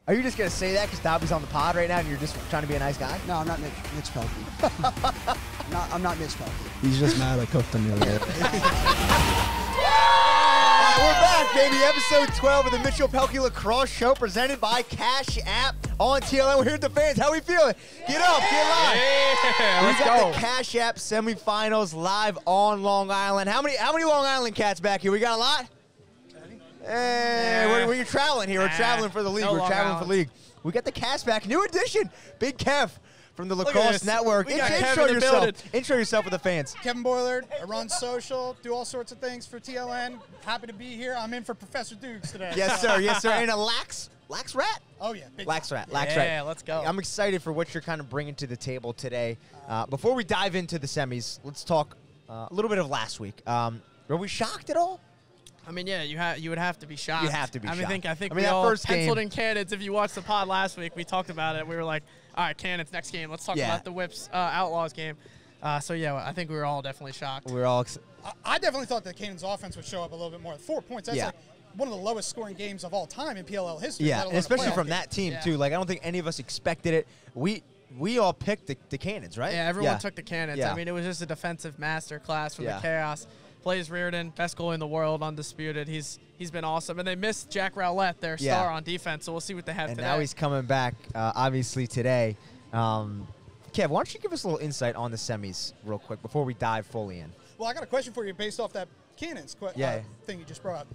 Are you just going to say that because Dobby's on the pod right now and you're just trying to be a nice guy? No, I'm not Mitch Pelkey. I'm not Mitch Pelkey. He's just mad I cooked him the other day. We're back, baby. Episode 12 of the Mitchell Pelkey Lacrosse Show presented by Cash App on TLN. We're here with the fans. How we feeling? Get up, get live. Yeah, We got the Cash App Semifinals live on Long Island. How many Long Island cats back here? We got a lot? Hey, we're traveling here. We're traveling for the league. We're traveling for the league. We got the cast back. New addition. Big Kev from the Lacrosse Network. Intro yourself with the fans. Kevin Boylard. I run social, do all sorts of things for TLN. Happy to be here. I'm in for Professor Dukes today. Yes, sir. Yes, sir. And a Lax Rat? Oh, yeah. Big Lax Rat. Yeah, let's go. I'm excited for what you're kind of bringing to the table today. Before we dive into the semis, let's talk a little bit of last week. Were we shocked at all? I mean, yeah, you would have to be shocked. You have to be shocked. I think that we all first penciled game. in Cannons. If you watched the pod last week, we talked about it. We were like, all right, Cannons, next game. Let's talk about the Whips Outlaws game. So, yeah, I think we were all definitely shocked. We were all I definitely thought that Cannon's offense would show up a little bit more. 4 points. That's like one of the lowest scoring games of all time in PLL history. Yeah, and especially from that team, too. Like, I don't think any of us expected it. We all picked the Cannons, right? Yeah, everyone took the Cannons. Yeah. I mean, it was just a defensive masterclass from the Yeah. Chaos. Blaze Reardon, best goalie in the world, undisputed. He's been awesome. And they missed Jack Rowlett, their star on defense, so we'll see what they have today. And now he's coming back, obviously, today. Kev, why don't you give us a little insight on the semis real quick before we dive fully in? Well, I got a question for you based off that Cannons thing you just brought up.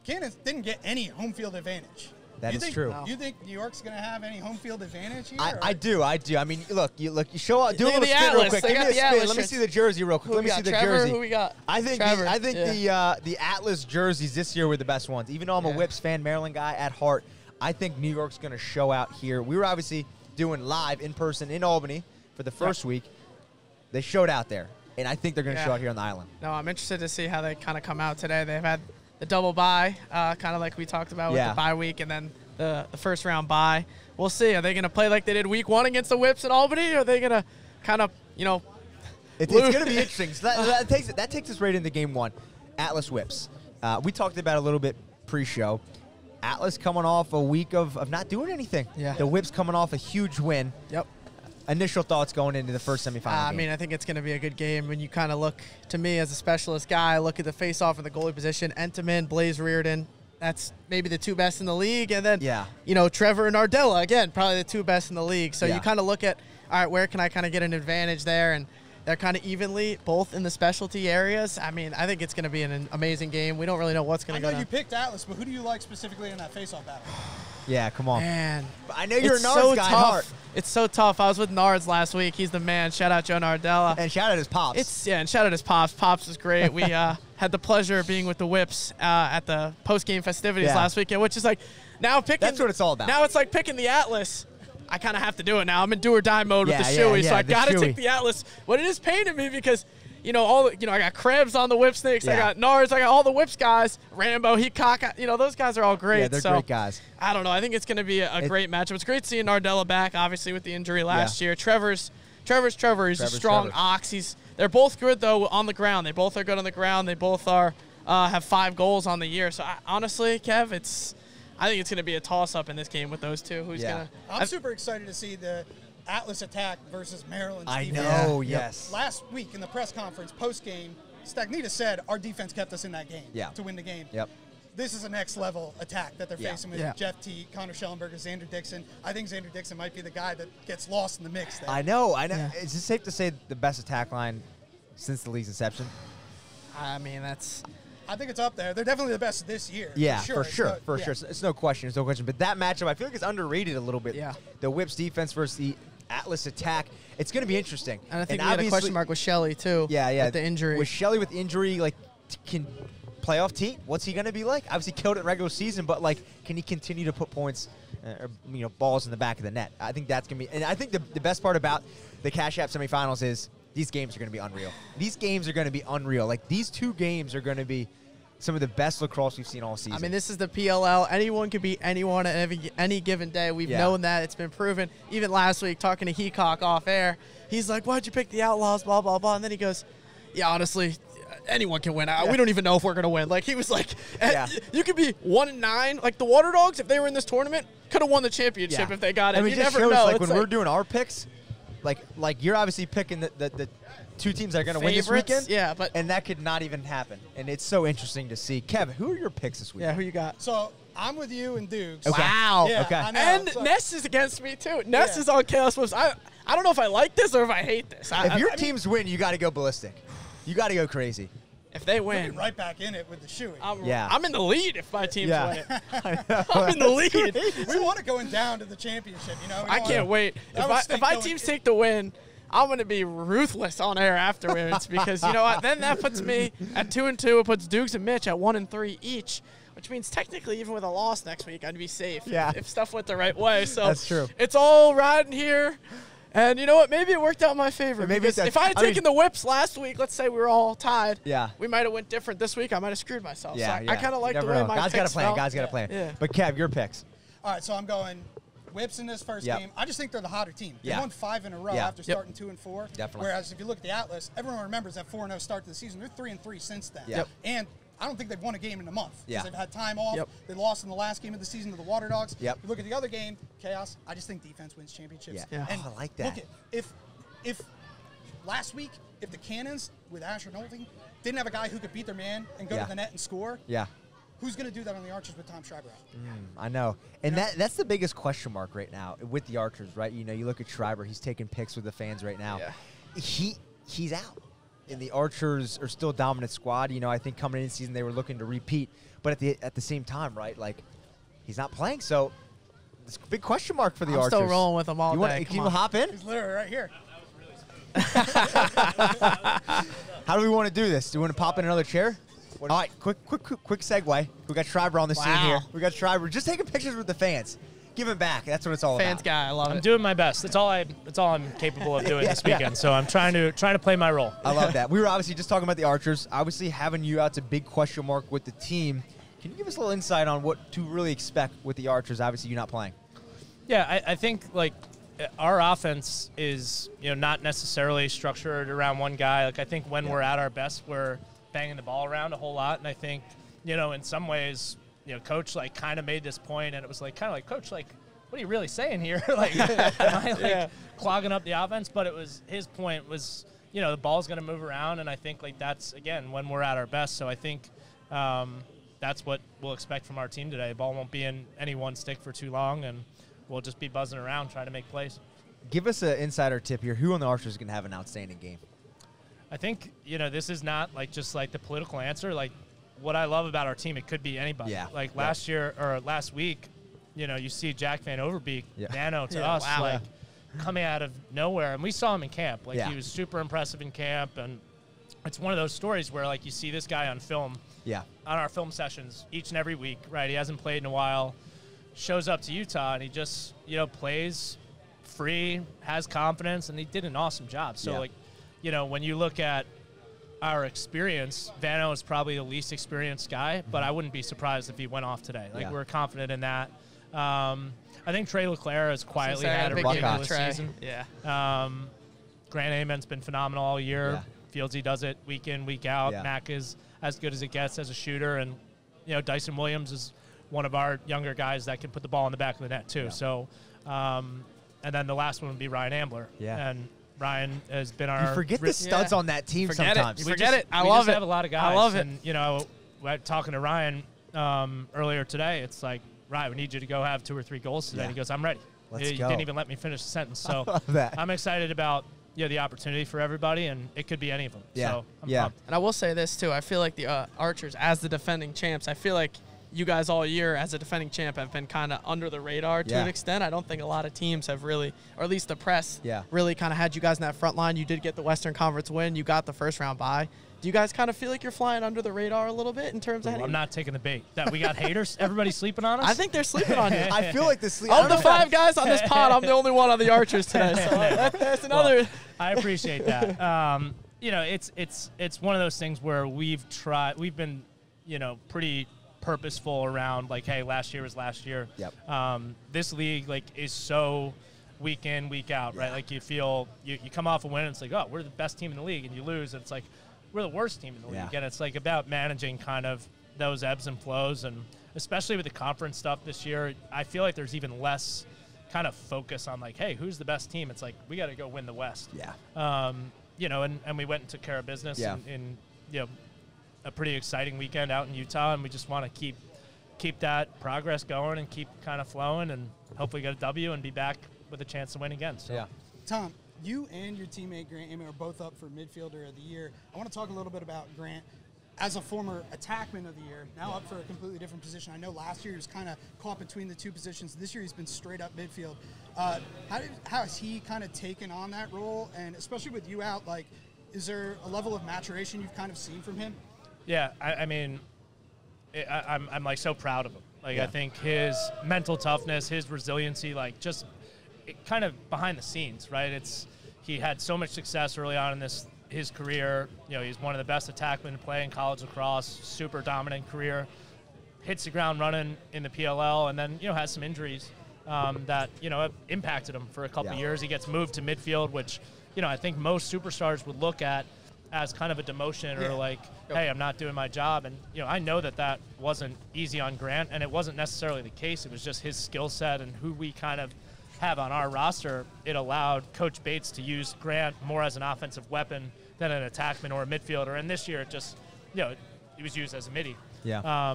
Cannons didn't get any home field advantage. That is true. You think New York's going to have any home field advantage here? I do. I mean, look, you show up. Do a Look at little the spin real Atlas. quick. They Give got me a the spin. Atlas Let me shirts. see the jersey real quick. Who Let we me see got? the Trevor? jersey. Who we got? I think Trevor. the Atlas jerseys this year were the best ones. Even though I'm a Whips fan, Maryland guy at heart, I think New York's going to show out here. We were obviously doing live in person in Albany for the first week. They showed out there, and I think they're going to show out here on the island. No, I'm interested to see how they kind of come out today. They've had the double bye, kind of like we talked about with the bye week, and then the first round bye. We'll see. Are they going to play like they did week 1 against the Whips in Albany, or are they going to kind of, It's going to be interesting. So that takes us right into game 1. Atlas Whips. We talked about it a little bit pre-show. Atlas coming off a week of not doing anything. Yeah. The Whips coming off a huge win. Yep. Initial thoughts going into the first semifinal game. I mean, I think it's going to be a good game. When you kind of look, to me as a specialist guy, look at the face-off in the goalie position, Entenmann, Blaze Reardon. That's maybe the 2 best in the league. And then, Trevor and Ardella, again, probably the 2 best in the league. So you kind of look at, all right, where can I kind of get an advantage there? And they're kind of evenly both in the specialty areas. I mean, I think it's going to be an amazing game. We don't really know what's going to go down. I know you picked Atlas, but who do you like specifically in that face-off battle? Yeah, come on. Man. I know you're a Nards so guy. Tough. It's so tough. I was with Nards last week. He's the man. Shout out Joe Nardella. And shout out his Pops. And shout out his Pops. Pops was great. We had the pleasure of being with the Whips at the post-game festivities last weekend, which is like now picking. That's what it's all about. Now it's like picking the Atlas. I kind of have to do it now. I'm in do or die mode with the shoey, so I got to take the Atlas. But it is paining me because, I got Krebs on the Whip Snakes. I got Nards. I got all the Whips guys. Rambo, 𝐓𝐇𝐄, those guys are all great. Yeah, they're great guys. I don't know. I think it's going to be a great matchup. It's great seeing Nardella back, obviously, with the injury last year. Trevor's Trevor. He's a strong ox. They're both good, though, on the ground. They both are good on the ground. They both are have 5 goals on the year. So, honestly, Kev, I think it's going to be a toss-up in this game with those two. Who's going to? I'm super excited to see the Atlas attack versus Maryland's defense. I know, yes. Last week in the press conference, post-game, Stagnita said our defense kept us in that game to win the game. Yep. This is a next-level attack that they're facing with 𝐓𝐇𝐄, Connor Schellenberger, Xander Dixon. I think Xander Dixon might be the guy that gets lost in the mix there. I know. Yeah. Is it safe to say the best attack line since the league's inception? I mean, I think it's up there. They're definitely the best this year. Yeah, for sure. It's no question. But that matchup, I feel like it's underrated a little bit. Yeah. The Whips defense versus the Atlas attack. It's going to be interesting. And I think we had a question mark with Shelley, too. Yeah. With the injury. With Shelley with injury, can playoff T, what's he going to be like? Obviously killed it in regular season, but, can he continue to put points, balls in the back of the net? I think that's going to be – and I think the best part about the Cash App semifinals is these games are going to be unreal. These games are going to be unreal. These 2 games are going to be some of the best lacrosse we've seen all season. I mean, this is the PLL. Anyone could beat anyone at any given day. We've known that. It's been proven. Even last week, talking to 𝐓𝐇𝐄 off air, he's like, why'd you pick the Outlaws, blah, blah, blah. And then he goes, yeah, honestly, anyone can win. We don't even know if we're going to win. He was like, you could be 1-9. The Water Dogs, if they were in this tournament, could have won the championship if they got it. I mean, you it just never shows, know. like, when we're doing our picks, like you're obviously picking the two teams that are going to win this weekend. Yeah, and that could not even happen. And it's so interesting to see. Kev, who are your picks this week? Yeah, who you got? So I'm with you and Dukes. Okay. Wow. Yeah, Okay. I know. And So- Ness is against me, too. Ness is on Chaos Moves. I don't know if I like this or if I hate this. If your teams win, you got to go ballistic. You got to go crazy. If they We'll be win, right back in it with the shoeing. I'm in the lead if my teams win it. I I'm in the lead. We want it going down to the championship, you know? I can't wait. If my teams take the win, I'm going to be ruthless on air afterwards because, you know what, then that puts me at 2-2. It puts Dukes and Mitch at 1-3 each, which means technically even with a loss next week, I'd be safe if stuff went the right way. So that's true. It's all riding here. And you know what? Maybe it worked out in my favor. Maybe if I had taken the whips last week, let's say we were all tied, we might have went different this week. I might have screwed myself. So I kind of like the way my God's got a picks plan. felt. God's got a plan. Yeah. But Kev, your picks. All right, so I'm going Whips in this first game. I just think they're the hotter team. They won 5 in a row after starting 2-4. Definitely. Whereas if you look at the Atlas, everyone remembers that 4-0 start to the season. They're 3-3 since then. And I don't think they've won a game in a month because they've had time off. They lost in the last game of the season to the Water Dogs. You look at the other game, Chaos. I just think defense wins championships. And I like that. Look, if last week, if the Cannons with Asher Nolte didn't have a guy who could beat their man and go to the net and score, who's going to do that on the Archers with Tom Schreiber out? I know. And that's the biggest question mark right now with the Archers, right? You know, you look at Schreiber, he's taking pics with the fans right now. He's out. And the Archers are still a dominant squad. You know, I think coming into the season they were looking to repeat. But at the same time, right, like, he's not playing. So it's a big question mark for the Archers. I'm still rolling with them all day. Can you hop in? He's literally right here. How do we want to do this? Do we want to pop in another chair? All right, quick segue. We got Schreiber on the scene here. We got Schreiber just taking pictures with the fans. Giving back. That's what it's all Fans about. guy, I love it. I'm doing my best. That's all I'm capable of doing this weekend. So I'm trying to play my role. I love that. We were obviously just talking about the Archers. Obviously, having you out's a big question mark with the team. Can you give us a little insight on what to really expect with the Archers? Obviously, you're not playing. Yeah, I think like our offense is not necessarily structured around one guy. Like I think when we're at our best, we're banging the ball around a whole lot, and I think in some ways. Coach like kind of made this point, and it was like kind of like, Coach, like, what are you really saying here? Like, am I like clogging up the offense? But it was his point was, the ball's going to move around, and I think like that's again when we're at our best. So I think that's what we'll expect from our team today. The ball won't be in any one stick for too long, and we'll just be buzzing around trying to make plays. Give us an insider tip here. Who on the Archers is going to have an outstanding game? I think this is not like just like the political answer. Like, what I love about our team, it could be anybody. Yeah. Like last year or last week, you see Jack Van Overbeek, Vano to us, like coming out of nowhere. And we saw him in camp. Like he was super impressive in camp. And it's one of those stories where like you see this guy on film, on our film sessions each and every week, right? He hasn't played in a while, shows up to Utah and he just, plays free, has confidence, and he did an awesome job. So like, when you look at our experience, Vano is probably the least experienced guy, but I wouldn't be surprised if he went off today. Like we're confident in that. I think Trey Leclerc has quietly had a ridiculous season. Grant Amen's been phenomenal all year. Fieldsy does it week in, week out. Mac is as good as it gets as a shooter, and Dyson Williams is one of our younger guys that can put the ball in the back of the net too. So, and then the last one would be Ryan Ambler. And Ryan has been our. You forget the studs on that team sometimes. You forget it. I love love it. it. Have a lot of guys. I love it. And talking to Ryan earlier today, it's like, Ryan, we need you to go have 2 or 3 goals today. And he goes, I'm ready. Let's He go. didn't even let me finish the sentence. So I love that. I'm excited about the opportunity for everybody, and it could be any of them. So I'm pumped. And I will say this too. I feel like the Archers, as the defending champs, I feel like you guys all year as a defending champ have been kind of under the radar to an extent. I don't think a lot of teams have really, or at least the press, really kind of had you guys in that front line. You did get the Western Conference win. You got the first round bye. Do you guys kind of feel like you're flying under the radar a little bit in terms of? I'm not taking the bait. That we got haters. Everybody's sleeping on us. I think they're sleeping on you. I feel like the Of the 5 guys on this pod, I'm the only one on the Archers today. So that's another. Well, I appreciate that. It's one of those things where we've been, pretty purposeful around like, hey, last year was last year. This league like is so week in, week out, right? Like you feel you come off a win and it's like, oh, we're the best team in the league, and you lose and it's like we're the worst team in the league. And it's like about managing kind of those ebbs and flows, and especially with the conference stuff this year, I feel like there's even less kind of focus on like, hey, who's the best team? It's like, we got to go win the West. Yeah. You know, and we went and took care of business in you know, a pretty exciting weekend out in Utah, and we just want to keep that progress going and keep kind of flowing and hopefully get a W and be back with a chance to win again. So. Yeah. Tom, you and your teammate Grant Amy are both up for midfielder of the year. I want to talk a little bit about Grant as a former attackman of the year, now up for a completely different position. I know last year he was kind of caught between the two positions. This year he's been straight up midfield. How has he kind of taken on that role? And especially with you out, like, is there a level of maturation you've kind of seen from him? Yeah, I mean, I'm like so proud of him. Like, I think his mental toughness, his resiliency, like just kind of behind the scenes, right? He had so much success early on in his career. You know, he's one of the best attackmen to play in college lacrosse, super dominant career, hits the ground running in the PLL, and then, you know, has some injuries that, you know, have impacted him for a couple of years. He gets moved to midfield, which, you know, I think most superstars would look at as kind of a demotion or like, hey, I'm not doing my job. And, you know, I know that wasn't easy on Grant, and it wasn't necessarily the case. It was just his skill set and who we kind of have on our roster. It allowed Coach Bates to use Grant more as an offensive weapon than an attackman or a midfielder. And this year it just, you know, he was used as a midi. Yeah.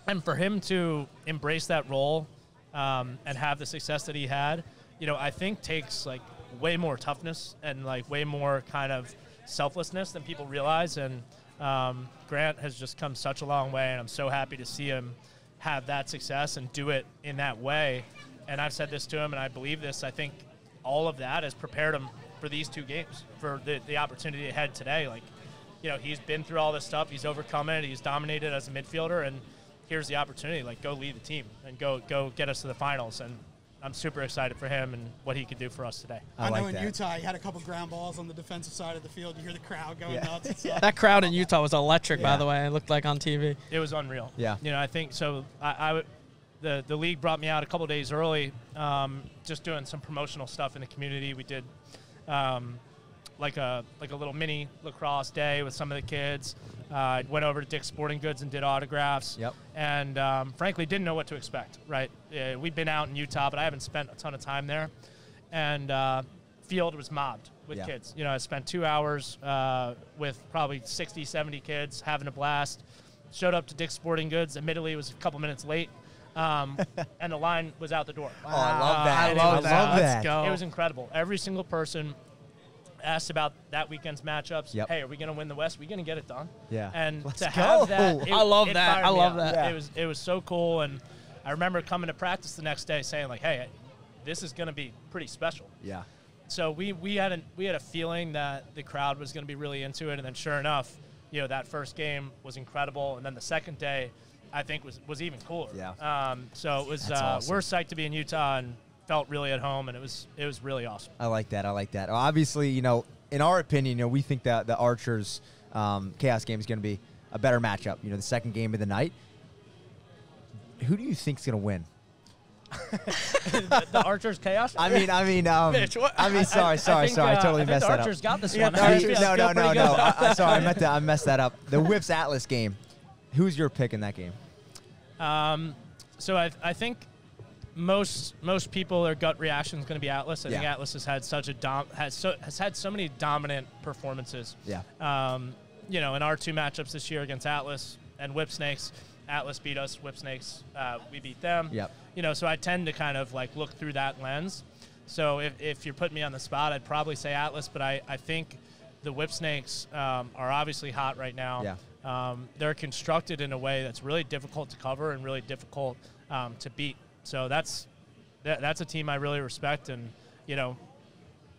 And for him to embrace that role and have the success that he had, you know, I think takes like way more toughness and like way more kind of selflessness than people realize. And Grant has just come such a long way, and I'm so happy to see him have that success and do it in that way. And I've said this to him, and I believe this. I think all of that has prepared him for these two games, for the opportunity ahead today. Like, you know, he's been through all this stuff. He's overcome it. He's dominated as a midfielder, and here's the opportunity. Like, go lead the team and go get us to the finals. And I'm super excited for him and what he could do for us today. I know in Utah, he had a couple ground balls on the defensive side of the field. You hear the crowd going nuts. That crowd in Utah was electric, by the way. It looked like on TV. It was unreal. Yeah. You know, I think so. The league brought me out a couple days early, just doing some promotional stuff in the community. We did like a little mini lacrosse day with some of the kids. I went over to Dick's Sporting Goods and did autographs. Yep. And frankly, didn't know what to expect. Right. We've been out in Utah, but I haven't spent a ton of time there. And field was mobbed with kids. You know, I spent 2 hours with probably 60, 70 kids having a blast. Showed up to Dick's Sporting Goods. Admittedly, it was a couple minutes late. And the line was out the door. Oh, I love that. I love that. Let's go. It was incredible. Every single person asked about that weekend's matchups. Yep. Hey, are we going to win the West? Are we going to get it done? Yeah. And Let's to go. have that, I love that. I love that. Yeah. It was so cool. And I remember coming to practice the next day saying, like, hey, this is going to be pretty special. Yeah. So we had a feeling that the crowd was going to be really into it. And then sure enough, you know, that first game was incredible. And then the second day, I think was even cooler. Yeah. So it was. Awesome. We're psyched to be in Utah and felt really at home, and it was really awesome. I like that. Well, obviously, you know, in our opinion, you know, we think that the Archers Chaos game is going to be a better matchup. You know, the second game of the night. Who do you think is going to win? the Archers Chaos. Mitch, sorry. I totally messed that up. The Archers got this one. No. Sorry, I messed that up. The Whips Atlas game. Who's your pick in that game? So I think most people, their gut reaction is going to be Atlas. I think Atlas has had has had so many dominant performances. Yeah. You know, in our two matchups this year against Atlas and Whip Snakes, Atlas beat us. Whip Snakes, we beat them. Yep. You know, so I tend to kind of like look through that lens. So if you're putting me on the spot, I'd probably say Atlas, but I think the Whip Snakes are obviously hot right now. Yeah. They're constructed in a way that's really difficult to cover and really difficult to beat. So that's a team I really respect. And, you know,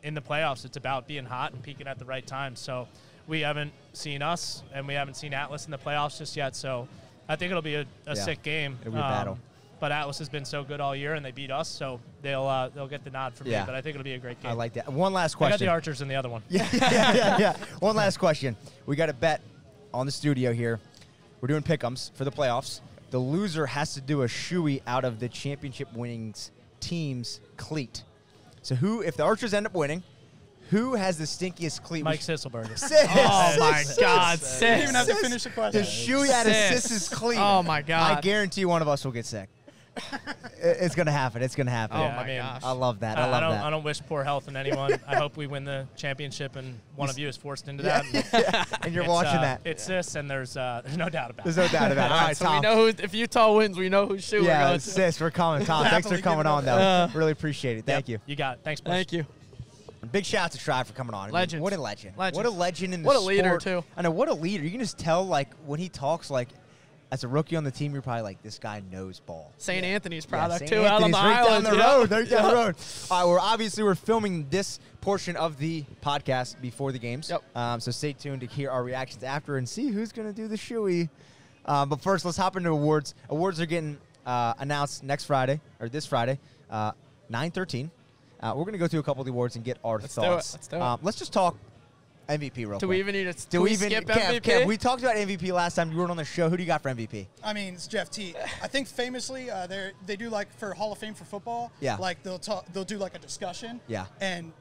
in the playoffs, it's about being hot and peaking at the right time. So we haven't seen us, and we haven't seen Atlas in the playoffs just yet. So I think it'll be a sick game. It'll be a battle. But Atlas has been so good all year, and they beat us, so they'll get the nod from me. But I think it'll be a great game. I like that. One last question. I got the Archers in the other one. Yeah. One last question. We got a bet on the studio here. We're doing pick'ems for the playoffs. The loser has to do a shoey out of the championship winning team's cleat. So if the Archers end up winning, Who has the stinkiest cleat? Mike Sisselberger. Oh, my God. You didn't even have to finish the question. The shoey out of Sis's cleat. Oh, my God. I guarantee one of us will get sick. It's going to happen. It's going to happen. Oh, my gosh. I love that. I love that. I don't wish poor health on anyone. I hope we win the championship, and one of you is forced into that. And you're watching that. It's Sis, and there's no doubt about it. There's no doubt about it. All right, so Tom. we know if Utah wins, we know whose shoe we're going to. Sis, we're coming. Tom, thanks for coming on, though. Really appreciate it. Thank you. You got it. Thanks, boys. Thank you. Big shout out to Schreiber for coming on. Legend. What a legend. What a legend in the sport. sport. What a leader, too. I know, what a leader. You can just tell, like, when he talks, like, as a rookie on the team, you're probably like, this guy knows ball. St. Anthony's product, St. too, out on the right island. Down the road. Right down the road. All right, we're filming this portion of the podcast before the games. Yep. So stay tuned to hear our reactions after and see who's going to do the shoey. But first, let's hop into awards. Awards are getting announced this Friday, 9/13. We're going to go through a couple of the awards and get our thoughts. Let's do it. Let's just talk MVP real quick. Do we even need to skip MVP? Kev, we talked about MVP last time you were on the show. Who do you got for MVP? I mean, it's 𝐓𝐇𝐄. I think famously they do like for Hall of Fame for football. Yeah. Like they'll do like a discussion. Yeah. And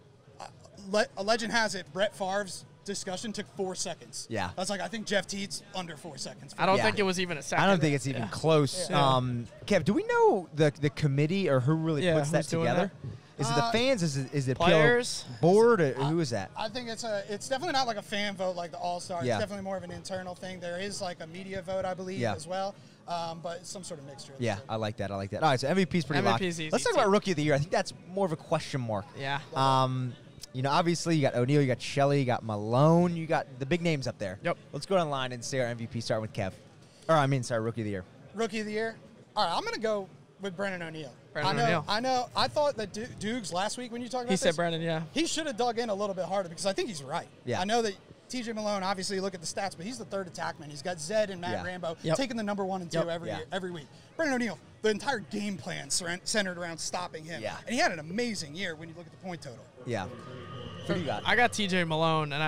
a legend has it, Brett Favre's discussion took 4 seconds. Yeah. I was like, I think 𝐓𝐇𝐄's under 4 seconds. I don't think it was even a second. I don't think it's even close. Yeah. Kev, do we know the committee or who really puts that together? Is it the fans? Is it players? PLL board? Or who is that? I think it's definitely not like a fan vote like the All-Star. Yeah. It's definitely more of an internal thing. There is like a media vote, I believe, as well. But it's some sort of mixture. Yeah, I like that. All right, so MVP's pretty locked. MVP's easy. Let's talk about Rookie of the Year. I think that's more of a question mark. Yeah. Obviously you got O'Neal, you got Shelley, you got Malone, you got the big names up there. Yep. Let's go down the line and say our MVP, starting with Kev. Rookie of the Year. Rookie of the Year? All right, I'm going to go with Brennan O'Neal. I know. I thought that Dukes last week when you talked about this. He said Brennan, yeah. He should have dug in a little bit harder because I think he's right. Yeah. I know that TJ Malone, obviously, you look at the stats, but he's the third attackman. He's got Zed and Matt Rambo taking the number 1 and 2 every week. Brennan O'Neal, the entire game plan centered around stopping him. Yeah. And he had an amazing year when you look at the point total. Yeah. Who do you got? I got TJ Malone, and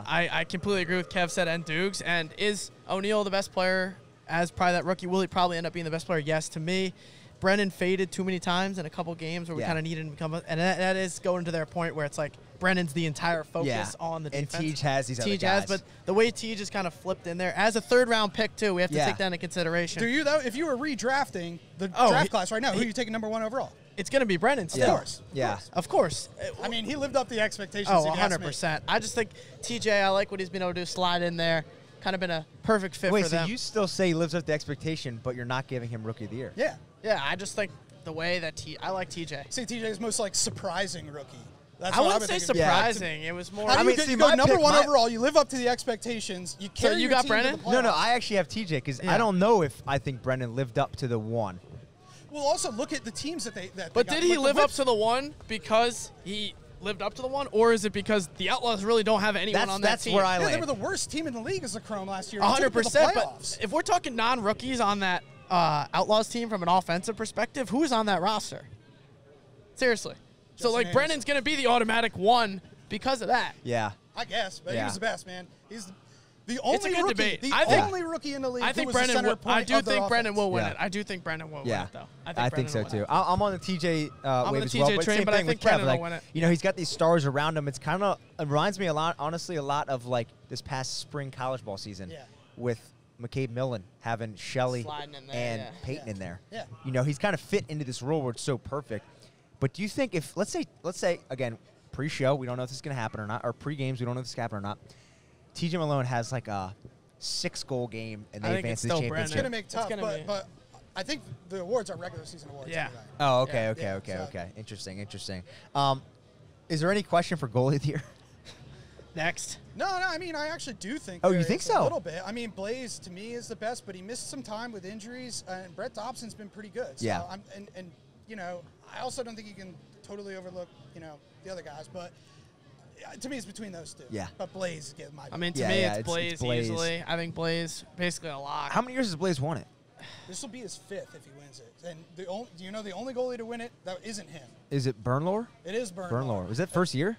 I completely agree with Kev said and Dukes. And is O'Neal the best player as probably that rookie? Will he probably end up being the best player? Yes, to me. Brennan faded too many times in a couple games where we kind of needed him to come up. And that is going to their point where it's like Brennan's the entire focus on the defense. And Tej has these other guys. But the way Tej just kind of flipped in there. As a third-round pick, too, we have to take that into consideration. Do you, though? If you were redrafting the draft class right now, who are you taking number 1 overall? It's going to be Brennan still. Of course. Yeah. Of course. I mean, he lived up to the expectations. Oh, 100%. I just think TJ, I like what he's been able to do, slide in there. Kind of been a perfect fit for them. Wait, so you still say he lives up to expectation, but you're not giving him Rookie of the Year? Yeah. Yeah, I just think the way that I like TJ. See, TJ's most surprising rookie. That's I wouldn't say surprising. It was more. How do you go number 1 overall? You live up to the expectations. You carry so you your got team Brennan? to the No, I actually have TJ because I don't know if I think Brennan lived up to the 1. Well, also look at the teams that they. But did he live up to the 1 because he lived up to the 1, or is it because the Outlaws really don't have anyone on that team? That's where I land. They were the worst team in the league as the Chrome last year. 100%. But if we're talking non-rookies on that Outlaws team from an offensive perspective, who's on that roster? Seriously. So, like, Brennan's going to be the automatic 1 because of that. Yeah. I guess, but he was the best, man. He's the only it's a good rookie, debate. the only rookie in the league. I think Brennan will. I do think Brennan will win it. I do think Brennan will win it, though. I think so too. I'm on the TJ wave as well. TJ train, but I think Brennan will win it. You know, he's got these stars around him. It reminds me a lot, honestly, a lot of like this past spring college ball season with McCabe Millen having Shelley and Peyton in there. Yeah. You know, he's kind of fit into this role where it's so perfect. But do you think if let's say again, pre-show, we don't know if this is going to happen or not, or pre-games, we don't know if this is going to happen or not. TJ Malone has like a 6-goal game and they advance to the championship. It's going to make tough, but I think the awards are regular season awards. Yeah. Anyway. Oh, okay. Interesting. Is there any question for goalie of the year? Next. No, I mean, I actually do think. Oh, you think so? A little bit. I mean, Blaze to me is the best, but he missed some time with injuries, and Brett Dobson's been pretty good. So yeah. And you know, I also don't think you can totally overlook the other guys, but. To me, it's between those two. Yeah. But Blaze gives my. I mean, to me, it's Blaze easily. I think Blaze basically a lock. How many years has Blaze won it? This will be his 5th if he wins it. And do you know the only goalie to win it that isn't him? Is it Bernlohr? It is Bernlohr. Bernlohr. Was that first year?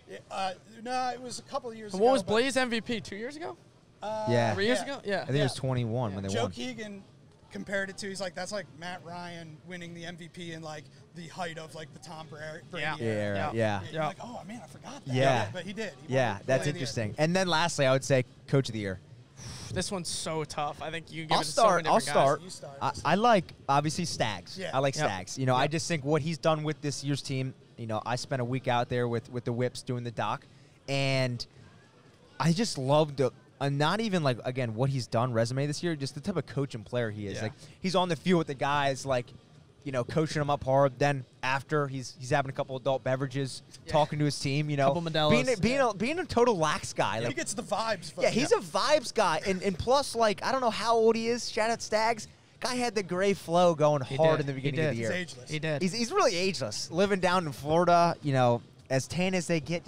No, it was a couple of years ago. What was Blaze MVP? 2 years ago? 3 years ago? Yeah. I think it was 21 when they Joe won. Keegan compared it to, he's like, that's like Matt Ryan winning the MVP in like the height of like the Tom Brady. Yeah. You're like, oh man, I forgot that. Yeah. But he did. That's interesting. And then lastly, I would say Coach of the Year. This one's so tough. I think you give I'll it to so many different start. guys. I like, obviously, Stags. Yeah. I like Stags. You know, I just think what he's done with this year's team, you know, I spent a week out there with the Whips doing the doc, and I just love the not even, like, again, what he's done resume this year, just the type of coach and player he is. Yeah. Like, he's on the field with the guys, like, you know, coaching them up hard. Then after, he's having a couple adult beverages, talking to his team, you know. Couple Modelo's. Being a total lax guy. He gets the vibes. Yeah, he's a vibes guy. And plus, like, I don't know how old he is. Shout out Stags. Guy had the gray flow going hard in the beginning of the year. He's ageless. He did. He's really ageless. Living down in Florida, you know, as tan as they get.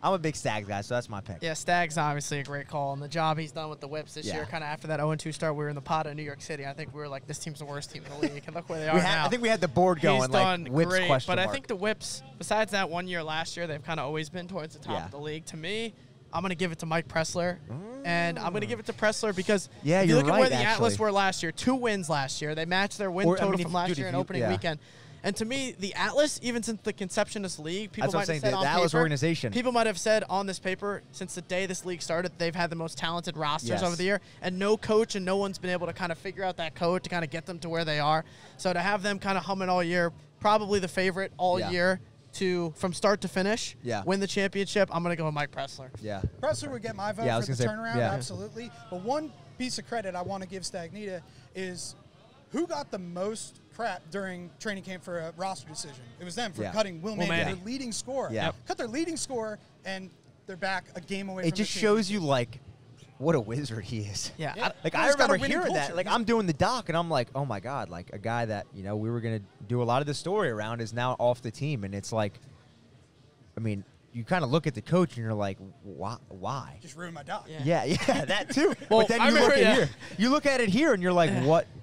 I'm a big Stags guy, so that's my pick. Yeah, Stag's obviously a great call. And the job he's done with the Whips this year, kind of after that 0-2 start, we were in the pot of New York City. I think we were like, this team's the worst team in the league. And look where they are now. I think we had the board going, he's like, done Whips great, question but mark. I think the Whips, besides that 1 year last year, they've kind of always been towards the top of the league. To me, I'm going to give it to Mike Pressler. And I'm going to give it to Pressler because if you look at where the Atlas were last year, 2 wins last year. They matched their win total from last year in opening weekend. And to me, the Atlas, even since the conception of this league, people might have said on paper, Atlas organization. People might have said on this paper, since the day this league started, they've had the most talented rosters over the year. And no coach and no one's been able to kind of figure out that code to kind of get them to where they are. So to have them kind of humming all year, probably the favorite all year to, from start to finish, win the championship, I'm going to go with Mike Pressler. Yeah. Pressler would get my vote for the turnaround, absolutely. But one piece of credit I want to give 𝐓𝐇𝐄 is who got the most crap during training camp for a roster decision? It was them for cutting Will Manning, their leading scorer. Cut their leading scorer, and they're back a game away from it just shows you, like, what a wizard he is. Yeah. I remember hearing that. Like, I'm doing the doc, and I'm like, oh, my God. Like, a guy that, you know, we were going to do a lot of the story around is now off the team. And it's like, I mean, you kind of look at the coach, and you're like, why? Just ruined my doc. Yeah, that too. But then you look at here. You look at it here, and you're like,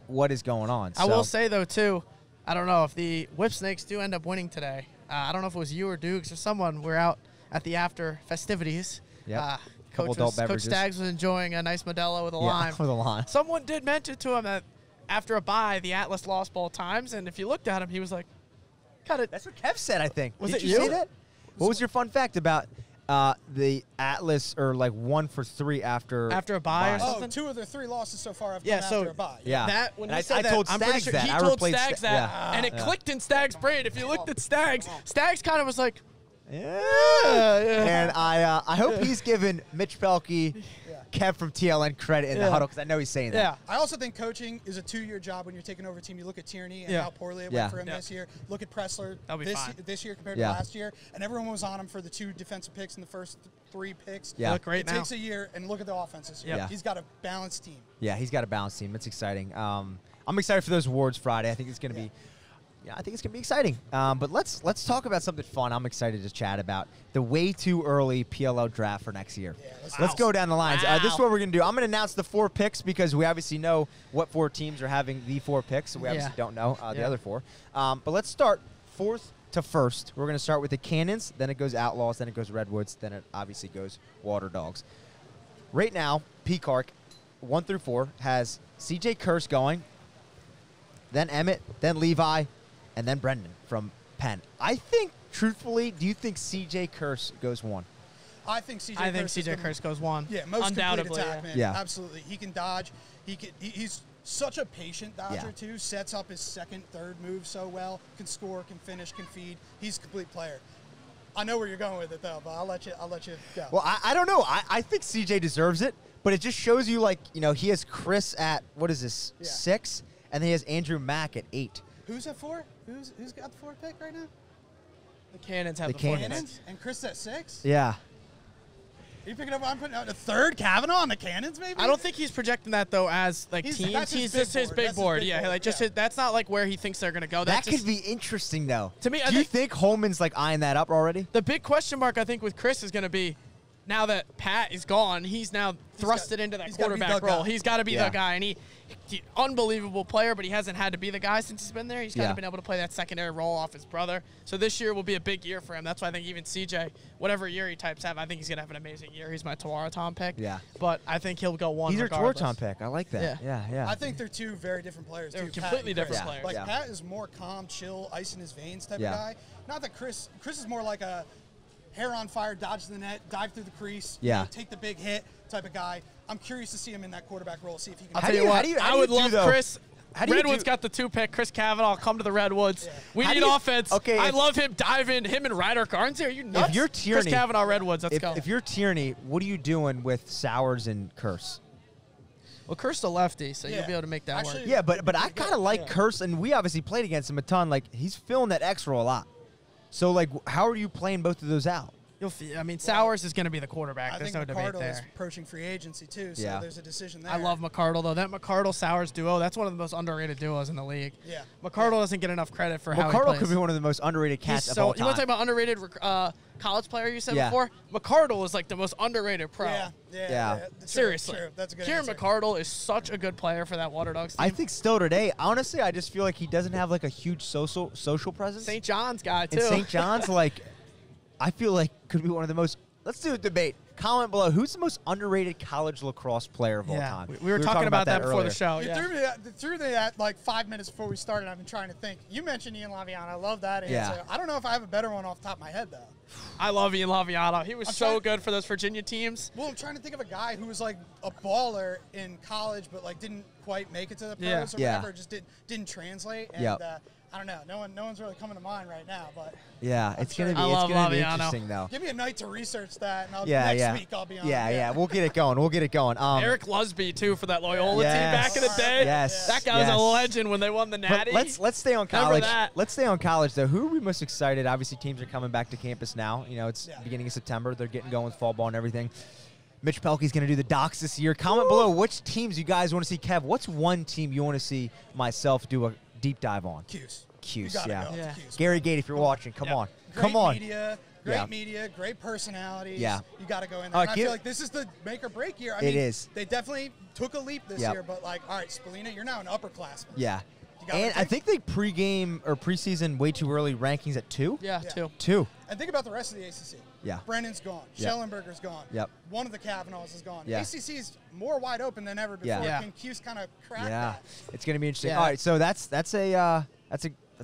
what is going on? I will say, though, too, I don't know if the Whip Snakes do end up winning today. I don't know if it was you or Dukes or someone. We're out at the after festivities. Yeah. Coach Staggs was enjoying a nice Modelo with a lime. With a lime. Someone did mention to him that after a bye, the Atlas lost both times, and if you looked at him, he was like, cut it. That's what Kev said, I think. Did you see that? What was your fun fact about the Atlas, or like 1 for 3 after a bye or something? 2 of their 3 losses so far have come after a bye. Yeah. When he said that, I'm pretty sure he told Staggs that, and it clicked in Staggs' brain. If you looked at Staggs, Staggs kind of was like, And I hope he's giving Mitch Pelkey, Kev from TLN credit in the huddle, because I know he's saying that. I also think coaching is a 2-year job when you're taking over a team. You look at Tierney and how poorly it went for him this year. Look at Pressler this year compared to last year. And everyone was on him for the 2 defensive picks in the first 3 picks. Look great now. It takes a year, and look at the offense this year. He's got a balanced team. Yeah, he's got a balanced team. It's exciting. I'm excited for those awards Friday. I think it's going to be I think it's going to be exciting. But let's talk about something fun I'm excited to chat about. The way too early PLL draft for next year. Let's go down the lines. This is what we're going to do. I'm going to announce the 4 picks because we obviously know what 4 teams are having the 4 picks. So we obviously don't know the other 4. But let's start 4th to 1st. We're going to start with the Cannons. Then it goes Outlaws. Then it goes Redwoods. Then it obviously goes Water Dogs. Right now, Peacock, 1 through 4, has CJ Kurse going, then Emmett, then Levi, and then Brendan from Penn. I think, truthfully, do you think CJ Kurse goes 1? I think CJ Kurse goes 1. Yeah, most undoubtedly. Complete attack, man. Yeah. Absolutely. He can dodge. He's such a patient dodger, too. Sets up his 2nd, 3rd move so well. Can score, can finish, can feed. He's a complete player. I know where you're going with it, though, but I'll let you go. Well, I don't know. I think CJ deserves it, but it just shows you, like, you know, he has Chris at, 6, and then he has Andrew Mack at 8. Who's at 4? Who's got the 4th pick right now? The Cannons have the 4th Cannons? And Chris at 6? Yeah. Are you picking up? I'm putting out a 3rd Kavanaugh on the Cannons, maybe? I don't think he's projecting that, though, as, like, teams. He's just his big board. Yeah, like, just that's not, like, where he thinks they're going to go. That could be interesting, though. To me, do you think Holman's, like, eyeing that up already? The big question mark, I think, with Chris is going to be, now that Pat is gone, he's now thrusted into that quarterback role. He's got to be the guy, and he unbelievable player, but he hasn't had to be the guy since he's been there. He's kind of been able to play that secondary role off his brother. So this year will be a big year for him. That's why I think even CJ, whatever year he types have, I think he's going to have an amazing year. He's my Tawareton pick. Yeah. But I think he'll go one regardless. He's your Tawareton pick. I like that. Yeah. I think they're two very different players. They're completely different players. Like Pat is more calm, chill, ice in his veins type of guy. Not that Chris is more like a hair on fire, dodge the net, dive through the crease, take the big hit type of guy. I'm curious to see him in that quarterback role, see if he can. I'll tell you what, I would love Chris. Redwoods got the 2 pick. Chris Cavanaugh, come to the Redwoods. Yeah. We need offense. Okay, I love him diving. Him and Ryder Carnes here. Are you nuts? If you're Tierney, Chris Cavanaugh, Redwoods, let's go. If you're Tierney, what are you doing with Sowers and Curse? Well, Curse the lefty, so you'll be able to make that work. Yeah, but I kind of like Curse, and we obviously played against him a ton. Like, he's filling that X role a lot. So, like, how are you playing both of those out? Sowers is going to be the quarterback. I There's think no debate McCardle there. is approaching free agency, too, so there's a decision there. I love McCardle, though. That McCardle-Sowers duo, that's one of the most underrated duos in the league. Yeah. McCardle doesn't get enough credit for how he plays. McCardle could be one of the most underrated cats of all time. You want to talk about underrated college player you said before? McCardle is like the most underrated pro. Yeah. Seriously. True. That's a good Kieran answer. McCardle is such a good player for that Water Dogs team. I think still today, honestly, I just feel like he doesn't have like a huge social presence. St. John's guy, too. And St. John's, like, I feel like could be one of the most. Let's do a debate. Comment below. Who's the most underrated college lacrosse player of all time? We were talking about that before the show. You threw me that like 5 minutes before we started. I've been trying to think. You mentioned Ian Laviano. I love that answer. Yeah. I don't know if I have a better one off the top of my head, though. I love Ian Laviano. He was so good for those Virginia teams. Well, I'm trying to think of a guy who was like a baller in college, but like didn't quite make it to the pros or whatever. Just didn't translate. And I don't know. No one's really coming to mind right now, but it's gonna be interesting though. Give me a night to research that, and next week I'll be on. Yeah. We'll get it going. Eric Lusby too for that Loyola team back in the day. That guy was a legend when they won the Natty. But let's stay on college. Let's stay on college though. Who are we most excited? Obviously, teams are coming back to campus now. You know, it's beginning of September. They're getting going with fall ball and everything. Mitch Pelkey's going to do the Docs this year. Comment below which teams you guys want to see. Kev, what's one team you want to see myself do a deep dive on? Q. Gary Gate, if you're watching, come on. Great media, great personalities. Yeah. You got to go in there. And I feel like this is the make or break year. I mean, it is. They definitely took a leap this year, but like, all right, Spallina, you're now an upperclassman. Yeah. And I think they pregame or preseason way too early rankings at 2. Yeah, 2. And think about the rest of the ACC. Yeah. Brennan's gone. Schellenberger's gone. Yep. One of the Kavanaughs is gone. Yeah. ACC is more wide open than ever before. Can Q's kind of crack that? It's going to be interesting. All right, so that's a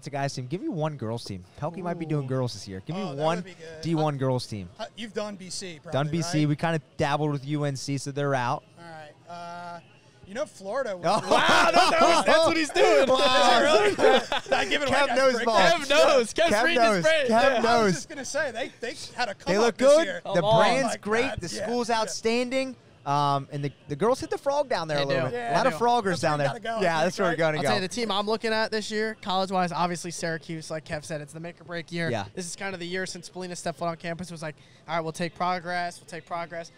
guy's team. Give me one girls team. Pelkey might be doing girls this year. Give me one D1 girls team. You've done BC, probably, Done BC. Right? We kind of dabbled with UNC, so they're out. All right. You know Florida. Wow, that's what he's doing. Kev knows ball. Kev knows. Kev's reading his brain. Kev knows. I was just going to say, they had a come They look this good. year. The brand's great. The school's outstanding. And the girls hit the frog down there a little bit. A lot of froggers down there. That's where we're going to go. I'll tell you, the team I'm looking at this year, college-wise, obviously Syracuse, like Kev said, it's the make-or-break year. Yeah. This is kind of the year since Spallina stepped foot on campus. It was like, all right, we'll take progress.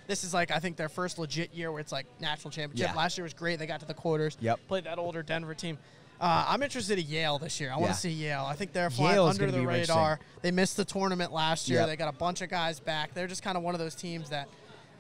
This is like, I think, their first legit year where it's like national championship. Yeah. Last year was great. They got to the quarters. Yep. Played that older Denver team. I'm interested in Yale this year. I want to see Yale. I think they're flying Yale's under the radar. They missed the tournament last year. Yep. They got a bunch of guys back. They're just kind of one of those teams that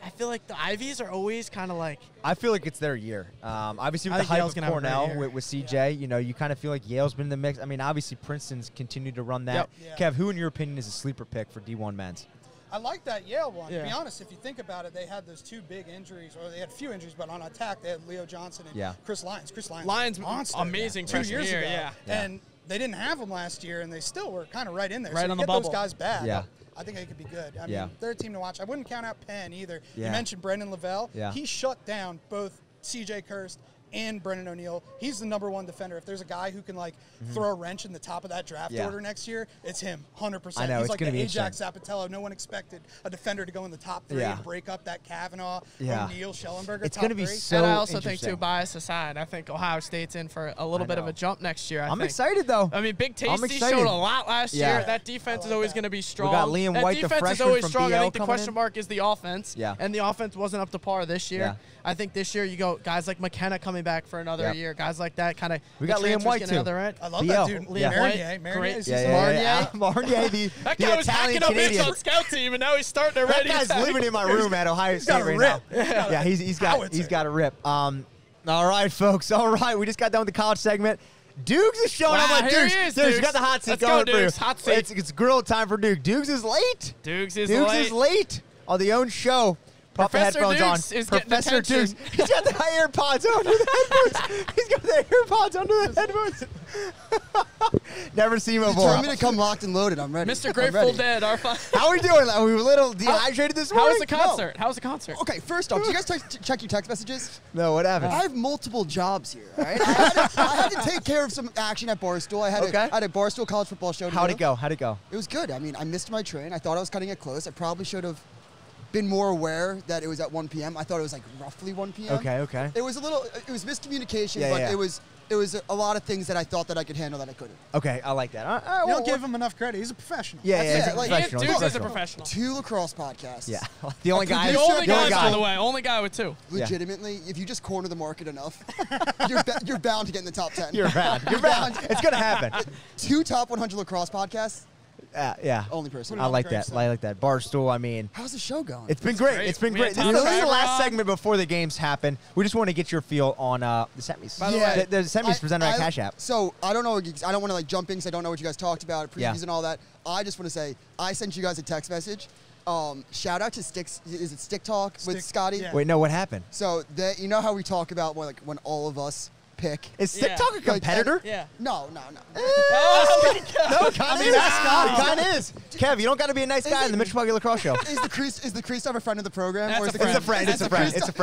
I feel like the Ivies are always kind of like. I feel like it's their year. Obviously, with the hype of Cornell with CJ, you know, you kind of feel like Yale's been in the mix. I mean, obviously, Princeton's continued to run that. Kev, who, in your opinion, is a sleeper pick for D1 men's? I like that Yale one. To be honest, if you think about it, they had those 2 big injuries, or they had a few injuries, but on attack, they had Leo Johnson and Chris Lyons. Lyons monster. Amazing 2 years ago. Yeah. And they didn't have him last year, and they still were kind of right in there. Right so on you the get bubble. those guys back. Yeah. I think they could be good. I mean, they're a team to watch. I wouldn't count out Penn either. Yeah. You mentioned Brendan Lavelle. Yeah. He shut down both C.J. Kirst and Brendan O'Neill. He's the #1 defender. If there's a guy who can like throw a wrench in the top of that draft order next year, it's him, 100%. I know, He's it's like gonna the be Ajax Zapatello. No one expected a defender to go in the top 3 and break up that Kavanaugh, O'Neill, Schellenberger. It's going to be so And I also think, too, bias aside, I think Ohio State's in for a little bit of a jump next year. I'm excited, though. I mean, Big Tasty showed a lot last year. That defense is always going to be strong. We got Liam White, the freshman from BL, is always strong. I think the question mark is the offense. Yeah. And the offense wasn't up to par this year. I think this year you go guys like McKenna coming back for another year. Guys like that kind of. We got Liam White too. I love that dude. Liam White. Marnier, the that guy was Italian hacking up hits Canadian. on scout team, and now he's starting already. That guy's living in my room at Ohio State right now. Yeah, he's got a rip. All right, folks. All right, we just got done with the college segment. Dukes is showing up. Like Dukes, you got the hot seat going for you. Hot seat. It's grill time for Duke. Dukes is late. Dukes is late on the own show. Pop the headphones Dukes on. is Professor Dukes. He's got the AirPods under the headphones. He's got the AirPods under the headphones. Never seen him before. You told me to come locked and loaded. I'm ready. Mr. Grateful Dead. How are we doing? Are we a little dehydrated this morning? How was the concert? How was the concert? Okay, first off, did you guys check your text messages? No, what happened? I have multiple jobs here, all right? I had to take care of some action at Barstool. I had a Barstool college football show. How'd it go? It was good. I mean, I missed my train. I thought I was cutting it close. I probably should have been more aware that it was at 1 p.m. I thought it was like roughly 1 p.m. Okay. It was miscommunication, but it was a lot of things that I thought that I could handle that I couldn't. Okay, I like that. You don't give him enough credit. He's a professional. Yeah, he's a professional. Dukes is a professional. 2 lacrosse podcasts. Yeah, the only guy. The only guy, by the way. Only guy with 2. Legitimately, if you just corner the market enough, you're bound to get in the top 10. You're bound. It's gonna happen. 2 top 100 lacrosse podcasts. Yeah. Only person. I like that. I like that. Barstool, I mean. How's the show going? It's been great. It's been great. This is the last segment before the games happen. We just want to get your feel on the semis. By the way, the semis presented by Cash App. So I don't know. I don't want to jump in because I don't know what you guys talked about, previews and all that. I just want to say I sent you guys a text message. Shout out to Sticks. Is it Stick Talk with Scotty? Yeah. Wait, no, what happened? So you know how we talk about when all of us pick. Is Stick Talk a competitor? Yeah. No. No, kind of is. Kev, you don't got to be a nice guy in the Mitchell Puggy Lacrosse Show. Is the Kristoff a friend of the program? It's a friend. It's a friend. Is the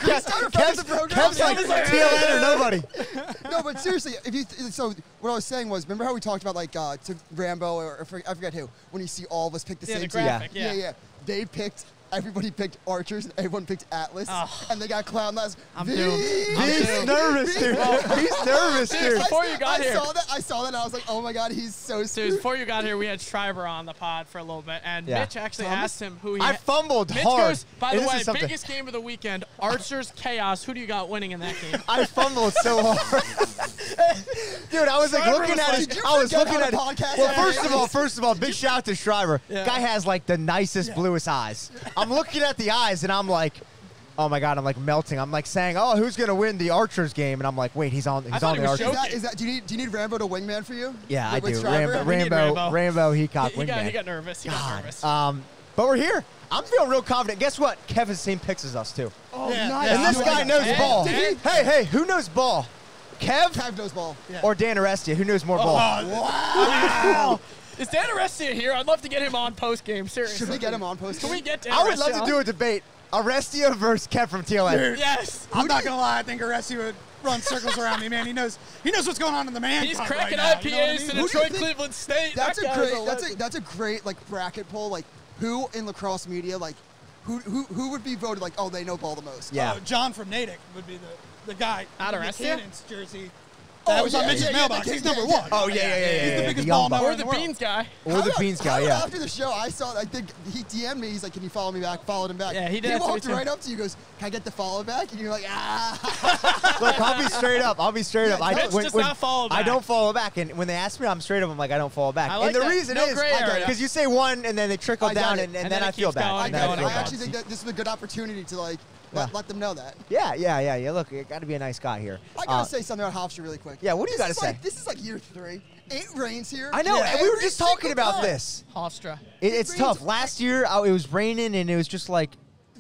Kristoff a friend of the program? Kev's like PLL or nobody. No, but seriously, so what I was saying was, remember how we talked about like to Rambo or I forget who, when you see all of us pick the same the team? graphic, Yeah. Everybody picked Archers and everyone picked Atlas, and they got clown last. I'm doomed. He's nervous, dude. He's nervous, dude. Before you got here, I saw that. I was like, oh my god, he's so screwed. Dude, before you got here, we had Schreiber on the pod for a little bit, and Mitch actually asked him who he. I fumbled Mitch hard. Goes, by the way, biggest game of the weekend, Archers Chaos. Who do you got winning in that game? I fumbled so hard. Dude, I was like looking at it. I was looking at it. Well, first of all, big shout out to Schreiber. Guy has like the nicest, bluest eyes. I'm looking at the eyes and I'm like, oh my god, I'm like melting. I'm like saying, oh, who's gonna win the Archers game? And I'm like, wait, he's on the Archers. Do you need Rambo to wingman for you? Yeah, I do. Rambo, 𝐓𝐇𝐄 𝐋𝐀𝐂𝐑𝐎𝐒 He got nervous. But we're here. I'm feeling real confident. Guess what? Kevin's same picks as us too. Oh, nice. And this guy knows ball. Hey, who knows ball? Kev knows ball. Or Dan Arestia? Who knows more ball? Wow. Is Dan Arestia here? I'd love to get him on post game. Seriously. Should we get him on post game? Can we get Dan I would love to do a debate. Arestia versus Kev from TLN. Dude, yes. I'm not gonna lie. I think Arestia would run circles around me, man. He knows what's going on in the man. He's club cracking right IPAs to Detroit, Cleveland State. That's a great like bracket poll. Like who in lacrosse media like who would be voted like, oh, they know ball the most? Yeah. John from Natick would be the guy. Out of Cannon's jersey. That was on Mitch's mailbox. He's number 1. Oh, yeah. He's the biggest ball knower Or in the world. Beans guy. Or the Beans guy, yeah. After the show, I think he DM'd me. He's like, can you follow me back? Followed him back. Yeah, he did. He walked right up to you. Goes, can I get the follow back? And you're like, Look, I'll be straight up. Mitch does not follow back. I don't follow back. And when they ask me, I'm straight up. I'm like, I don't follow back. I like and the that. reason No is gray area. because you say one and then they trickle down and then I feel bad. I actually think that this is a good opportunity to like let them know that. Yeah. Look, you got to be a nice guy here. I gotta say something about Hofstra really quick. Yeah, what do you got to say? This is like year 3. It rains here. I know. And we were just talking about this. Hofstra. It's tough. Last year, it was raining and it was just like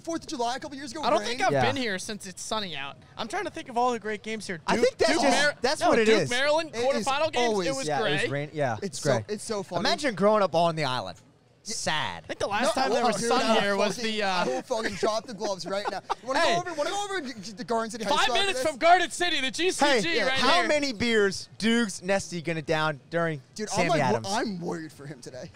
4th of July a couple years ago. I don't think I've been here since it's sunny out. I'm trying to think of all the great games here. I think that's what it is. Duke, Maryland, quarterfinal games, it was gray. It's gray. It's so funny. Imagine growing up on the island. Sad. I think the last time there was sun here was the. I will fucking drop the gloves right now. Want to go over the Garden City High School? 5 minutes from Garden City, the GCG right here. How many beers Dukes Nesty gonna down during Sammy Adams? I'm worried for him today.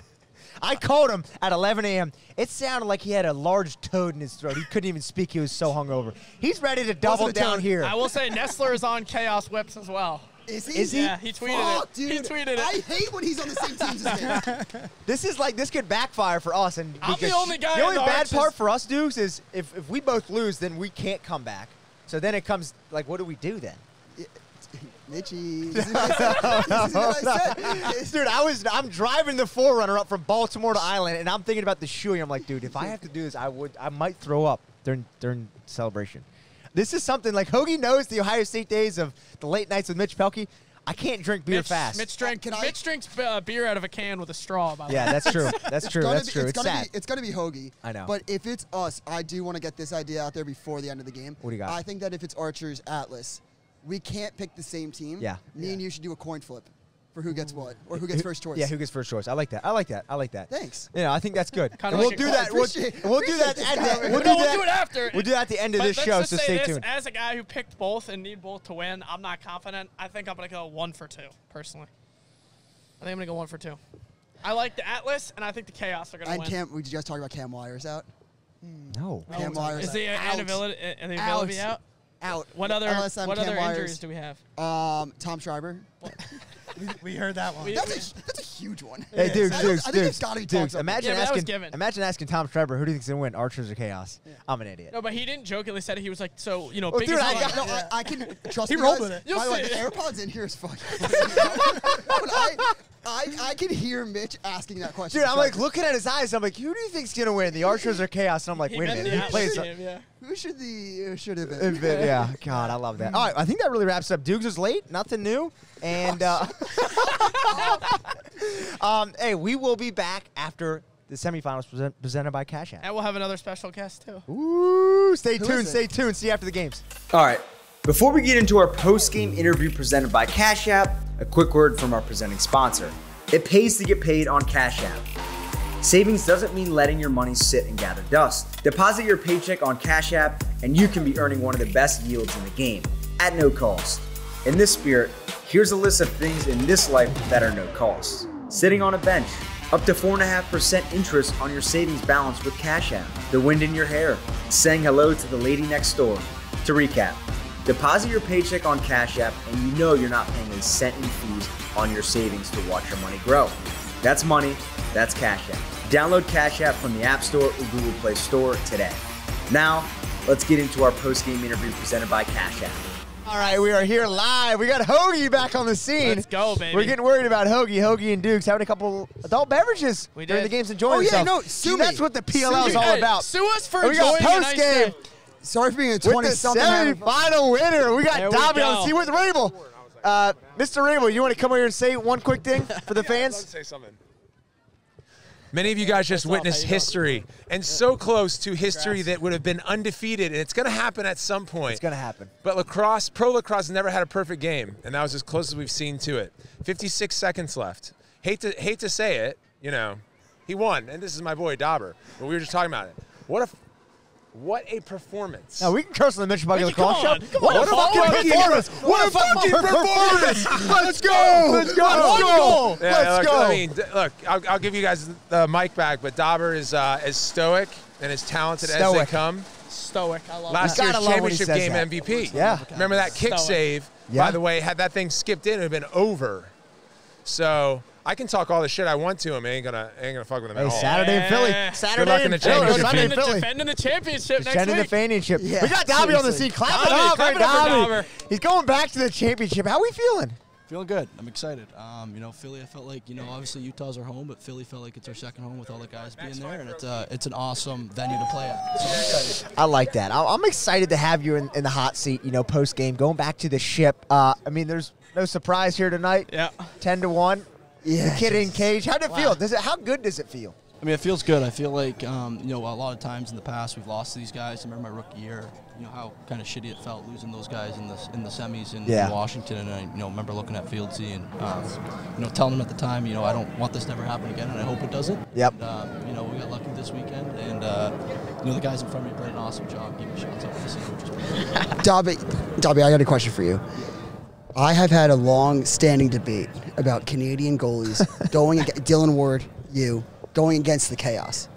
I called him at 11 a.m. It sounded like he had a large toad in his throat. He couldn't even speak. He was so hungover. He's ready to double down here. I will say Nestler is on Chaos Whips as well. Is he? Yeah, he tweeted it. Dude, he tweeted it. I hate when he's on the same team as me. This could backfire for us. And I'm the only guy. The only bad part for us, Dukes, is if we both lose, then we can't come back. So then it comes, like, what do we do then? Mitchie. This is what I said. Dude, I'm driving the 4Runner up from Baltimore to Island, and I'm thinking about the shoeing. I'm like, dude, if I have to do this, I might throw up during celebration. This is something like Hoagie knows the Ohio State days of the late nights with Mitch Pelkey. I can't drink beer fast. Mitch drinks beer out of a can with a straw. By the way. Yeah, that's true. That's true. That's true. It's sad. It's going to be Hoagie. I know. But if it's us, I do want to get this idea out there before the end of the game. What do you got? I think that if it's Archer's Atlas, we can't pick the same team. Yeah. Me and you should do a coin flip for who gets what or who gets first choice. Yeah, who gets first choice. I like that. I like that. Thanks. Yeah, I think that's good. Kinda And like we'll do that. We'll do that. We'll do it after. We'll do that at the end of this show, so stay tuned. As a guy who picked both and need both to win, I'm not confident. I think I'm going to go 1 for 2, personally. I think I'm going to go 1 for 2. I like the Atlas, and I think the Chaos are going to win. Did you guys talk about Cam Wires out? No. Cam Wires is the availability out? Out. What other injuries do we have? Tom Schreiber. We heard that one. That's a huge one. Hey, Dukes, I think it's got to be talked about. Imagine asking Tom Schreiber, who do you think's gonna win, Archers or Chaos? Yeah. I'm an idiot. No, but he didn't jokingly say it. He was like, so, you know, big. Dude, I can trust. He rolled with it. By the way, the AirPods in here is fucking. I can hear Mitch asking that question. Dude, I'm like looking at his eyes. I'm like, who do you think's gonna win, the Archers or Chaos? And I'm like, wait a minute, who plays? Who should have been? Yeah, God, I love that. All right, I think that really wraps up. Dukes is late, nothing new, and hey, we will be back after the semifinals presented by Cash App. And we'll have another special guest too. Ooh, stay tuned. See you after the games. All right, before we get into our post-game interview presented by Cash App, a quick word from our presenting sponsor. It pays to get paid on Cash App. Savings doesn't mean letting your money sit and gather dust. Deposit your paycheck on Cash App and you can be earning one of the best yields in the game at no cost. In this spirit, here's a list of things in this life that are no cost. Sitting on a bench, up to 4.5% interest on your savings balance with Cash App. The wind in your hair, saying hello to the lady next door. To recap, deposit your paycheck on Cash App and you know you're not paying a cent in fees on your savings to watch your money grow. That's money, that's Cash App. Download Cash App from the App Store or Google Play Store today. Now, let's get into our post-game interview presented by Cash App. All right, we are here live. We got Hoagie back on the scene. Let's go, baby. We're getting worried about Hoagie and Dukes having a couple adult beverages during the games, enjoying themselves. Oh, yeah, no, sue me. That's what the PLL is all about. Sue us for we got enjoying a nice post-game. Sorry for being a 20-something. Semi-final winner. We got Dobby on the scene with Rabel. Mr. Rabel, you want to come over here and say one quick thing for the fans? I'd love to say something. Many of you guys just witnessed history, and so close to history that would have been undefeated, and it's going to happen at some point. It's going to happen. But lacrosse, pro lacrosse, never had a perfect game, and that was as close as we've seen to it. 56 seconds left. Hate to say it, you know, he won, and this is my boy Dauber, but we were just talking about it. What a performance. Now, we can curse on the Mitch Bucky Lacrosse show. What a fucking performance. What a fucking performance. Let's go. Let's go. Let's go. I mean, look, I'll give you guys the mic back, but Dauber is as stoic and as talented as they come. Stoic. I love Last year's championship game MVP. Yeah. Remember that kick save, by the way, had that thing skipped in, it would have been over. So I can talk all the shit I want to him. Ain't gonna fuck with him at all. Saturday in Philly. Saturday in Philly. Defending the championship next week. Defending the championship. Yeah, we got Dobby on the scene. Clap it up for Dobby. He's going back to the championship. How are we feeling? Feeling good. I'm excited. You know, Philly, I felt like, you know, obviously Utah's our home, but Philly felt like it's our second home with all the guys being there, and it's an awesome venue to play at. So I'm excited. I like that. I'm excited to have you in the hot seat, you know, post-game, going back to the ship. I mean, there's no surprise here tonight. Yeah. 10-1. Yeah. The kid in cage. How'd it feel? How good does it feel? I mean, it feels good. I feel like, you know, a lot of times in the past we've lost to these guys. I remember my rookie year, you know, how kind of shitty it felt losing those guys in the semis in Washington. And I, you know, remember looking at 𝐓𝐇𝐄 and, you know, telling them at the time, you know, I don't want this to ever happen again, and I hope it doesn't. Yep. And, you know, we got lucky this weekend, and, you know, the guys in front of me played an awesome job. Give me shots out for the scene, which is Dobby, I got a question for you. I have had a long-standing debate about Canadian goalies going against Dylan Ward, going against the Chaos.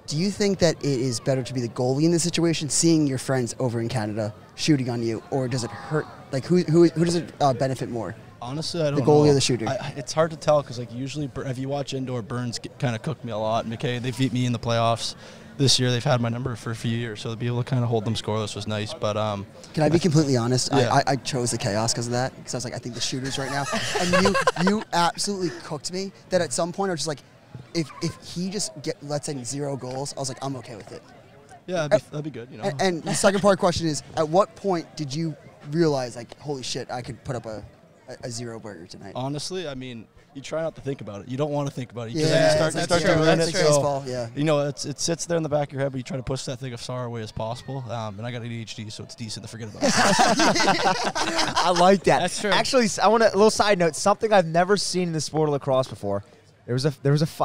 Do you think that it is better to be the goalie in this situation, seeing your friends over in Canada shooting on you, or does it hurt? Like, who does it benefit more? Honestly, I don't know. The goalie or the shooter? It's hard to tell because, like, usually, if you watch indoor, Burns kind of cooked me a lot. McKay, they beat me in the playoffs. this year they've had my number for a few years, so to be able to kind of hold them scoreless was nice. But can I be completely honest? Yeah. I chose the chaos because of that. Because I was like, I think the shooters right now, and you absolutely cooked me. That at some point I was just like, if he just lets in 0 goals, I was like, I'm okay with it. Yeah, that'd be good. You know. And the second part of the question is, at what point did you realize, like, holy shit, I could put up a 0 burger tonight? Honestly, I mean, you try not to think about it. You don't want to think about it. You Yeah, start doing it. Baseball, yeah. You know, it sits there in the back of your head, but you try to push that thing of sorrow away as possible. And I got ADHD, so it's decent to forget about it. I like that. That's true. Actually, I want a little side note. Something I've never seen in the sport of lacrosse before. There was a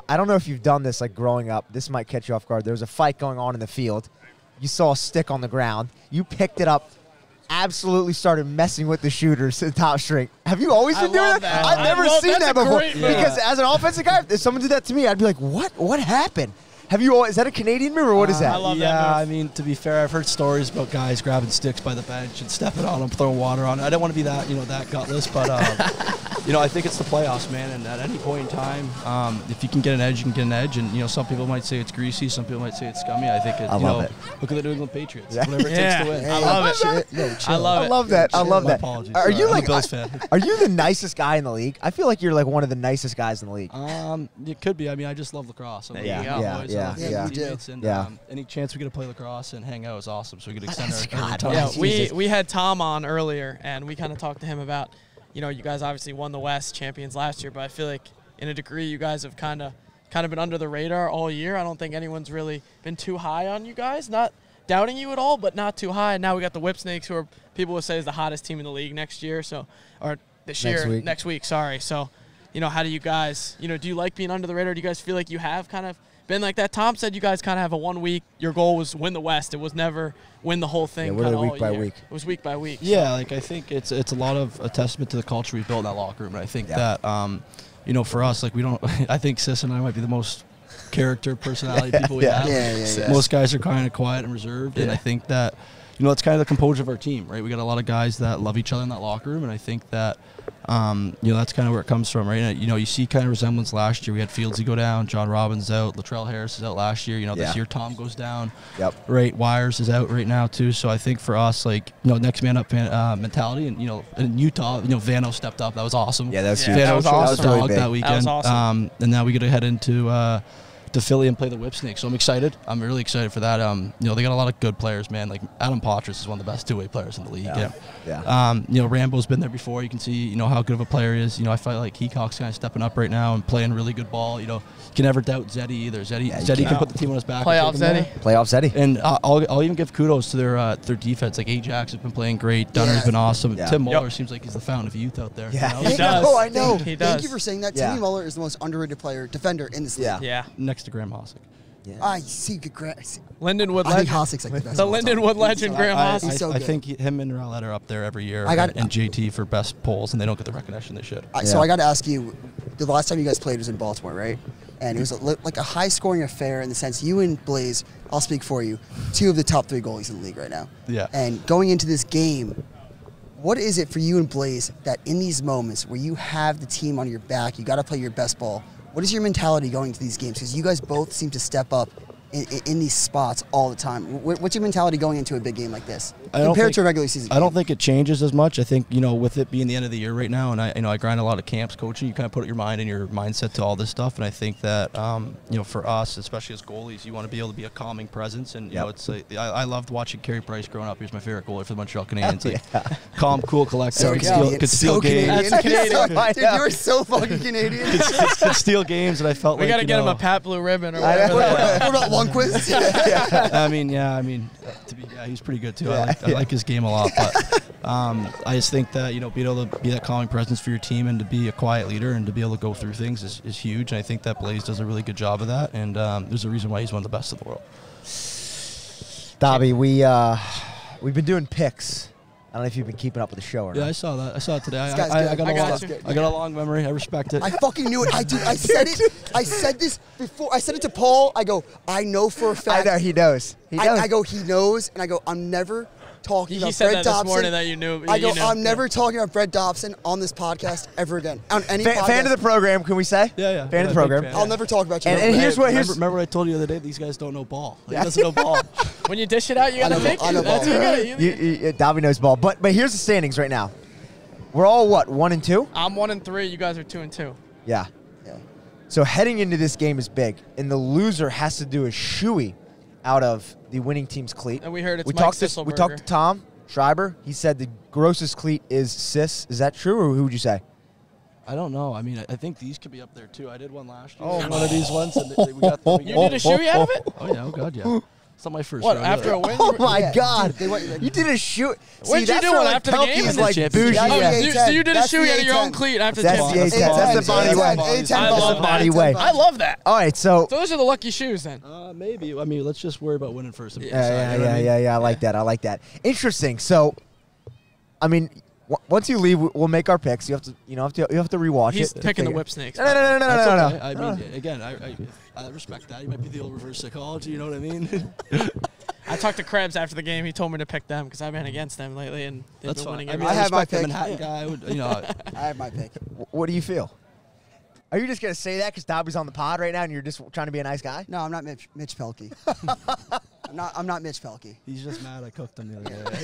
I don't know if you've done this like growing up. This might catch you off guard. There was a fight going on in the field. You saw a stick on the ground. You picked it up. Absolutely started messing with the shooters to the top string. Have you always been doing that? I've never seen that before. Because as an offensive guy, if someone did that to me, I'd be like, what happened? Have you? Is that a Canadian move or what is that? I love that yeah, move. I mean, to be fair, I've heard stories about guys grabbing sticks by the bench and stepping on them, throwing water on it. I don't want to be that, that gutless, but I think it's the playoffs, man. And at any point in time, if you can get an edge, you can get an edge. And some people might say it's greasy, some people might say it's scummy. I think I love it. Look at the New England Patriots. Whatever it takes to win. I love it. I love it. I love that. I love My that. apologies. Are you I'm a like Bills fan? Are you the nicest guy in the league? I feel like you're like one of the nicest guys in the league. It could be. I mean, I just love lacrosse. I love Yeah, the yeah, boys, yeah, I love the yeah. teammates, and Yeah. any chance we get to play lacrosse and hang out is awesome. So we could extend our God, time. Yeah, Jesus. we had Tom on earlier, and we kind of talked to him about, you guys obviously won the West champions last year, but I feel like in a degree you guys have kind of been under the radar all year. I don't think anyone's really been too high on you guys. Not doubting you at all, but not too high. And now we got the 𝐓𝐇𝐄, who are, people would say is the hottest team in the league next year. So, or this year, next week. Sorry. So, how do you guys, do you like being under the radar? Do you guys feel like you have kind of been like that? Tom said you guys kind of have a 1 week. Your goal was win the West. It was never win the whole thing. Yeah, week by week. It was week by week. Yeah, like I think it's a lot of a testament to the culture we built in that locker room. And I think that for us, like we don't. I think Sis and I might be the most character personality people we have. Yeah. Most guys are kind of quiet and reserved, and I think that it's kind of the composure of our team, right? We got a lot of guys that love each other in that locker room, and I think that that's kind of where it comes from, right? And, you see kind of resemblance last year. We had Fieldsy go down, John Robbins out, Latrell Harris is out last year. This year Tom goes down. Yep. Right, Wires is out right now too. So I think for us, like next man up mentality, and in Utah, Vano stepped up. That was awesome. Yeah, that was huge. Vano That was showed awesome. the dog Really big. that weekend. That was awesome. And now we get to head into to Philly and play the 𝐓𝐇𝐄. So I'm excited. I'm really excited for that. They got a lot of good players, man. Like Adam Potras is one of the best two-way players in the league. Yeah. Rambo's been there before. You can see, how good of a player he is. I feel like 𝐓𝐇𝐄 kind of stepping up right now and playing really good ball. You can never doubt Zeddy either. Zeddy can put the team on his back. Playoff Zeddy. Playoff Zeddy. And I'll even give kudos to their defense. Like Ajax has been playing great. Dunner's been awesome. Yeah. Tim Muller seems like he's the fountain of youth out there. Yeah. He does. Oh, I know. He does. Thank you for saying that. Yeah. Timmy Muller is the most underrated defender in this league. Yeah. Next to Graham Hossack. Yeah. I see. Lindenwood I think legend. Hossack's like the best. The of all time. Lindenwood legend, Graham He's Hossack. so I good. think him and Rowlett are up there every year, I got- and JT for best polls, and they don't get the recognition they should. So I got to ask you, the last time you guys played was in Baltimore, right? And it was like a high-scoring affair in the sense you and Blaze, I'll speak for you, 2 of the top 3 goalies in the league right now. Yeah. And going into this game, what is it for you and Blaze that in these moments where you have the team on your back, you got to play your best ball, what is your mentality going into these games? Because you guys both seem to step up in these spots all the time. What's your mentality going into a big game like this compared to a regular season game? I don't think it changes as much. I think, with it being the end of the year right now, and I grind a lot of camps coaching, you kind of put your mind and your mindset to all this stuff. And I think that, for us, especially as goalies, you want to be able to be a calming presence. And, it's I loved watching Carey Price growing up. He was my favorite goalie for the Montreal Canadiens. Calm, cool, collective. Could steal games. That's Canadian. Dude, you're so fucking Canadian. could steal games, and I felt We like got to get him a Pat Blue ribbon or whatever. What about Lundqvist? He's pretty good too. I like his game a lot, but I just think that being able to be that calming presence for your team and to be a quiet leader and to be able to go through things is huge. And I think that Blaze does a really good job of that, and there's a reason why he's one of the best in the world. Dobby, we've been doing picks. I don't know if you've been keeping up with the show or not. Yeah, I saw that. I saw it today. This guy's good. I got a long memory. I respect it. I fucking knew it. I said it. I said this before. I said it to Paul. I go, I know for a fact. I know, he knows. I go, he knows. And I go, I'm never talking about said Brett that Dobson. This morning that you knew. I'm never talking about Brett Dobson on this podcast ever again. On any podcast. Fan of the program, can we say? Yeah. Fan of the program. I'll never talk about you. And here's what. Remember what I told you the other day? These guys don't know ball. He doesn't know ball. When you dish it out, you gotta take it. That's what you gotta. Dobby knows ball. But here's the standings right now. We're all what, 1 and 2? I'm 1 and 3. You guys are 2 and 2. Yeah. So heading into this game is big, and the loser has to do a shoey out of the winning team's cleat. And we heard it's we Mike talked Sisselberger. to Tom Schreiber. He said the grossest cleat is Sis. Is that true, or who would you say? I don't know. I mean, I think these could be up there too. I did one last year. Oh, one of these ones. And You did a shoey out of it? Oh yeah. Oh god, yeah. It's not my first. What, round after either. a win? Oh my God! Dude, You did a shoe. What'd you do after the game? Is like bougie. So you did a shoey out of your own cleat after the That's the championship. A10. That's the body way. A10 That's the body ball. way. I love that. All right, so So those are the lucky shoes then. Maybe. I mean, let's just worry about winning first. yeah. I like that. I like that. Interesting. So, I mean, once you leave, we'll make our picks. You have to, you have to rewatch He's it. picking the whip snakes. No. Okay. I mean, again, I respect that. You might be the old reverse psychology. You know what I mean? I talked to Krebs after the game. He told me to pick them because I've been against them lately, and they've been winning. I mean, I have my respect the pick. Manhattan guy. I would, I have my pick. What do you feel? Are you just gonna say that because Dobby's on the pod right now and you're just trying to be a nice guy? No, I'm not Mitch Pelkey. I'm not Mitch Pelkey. He's just mad I cooked him the other day.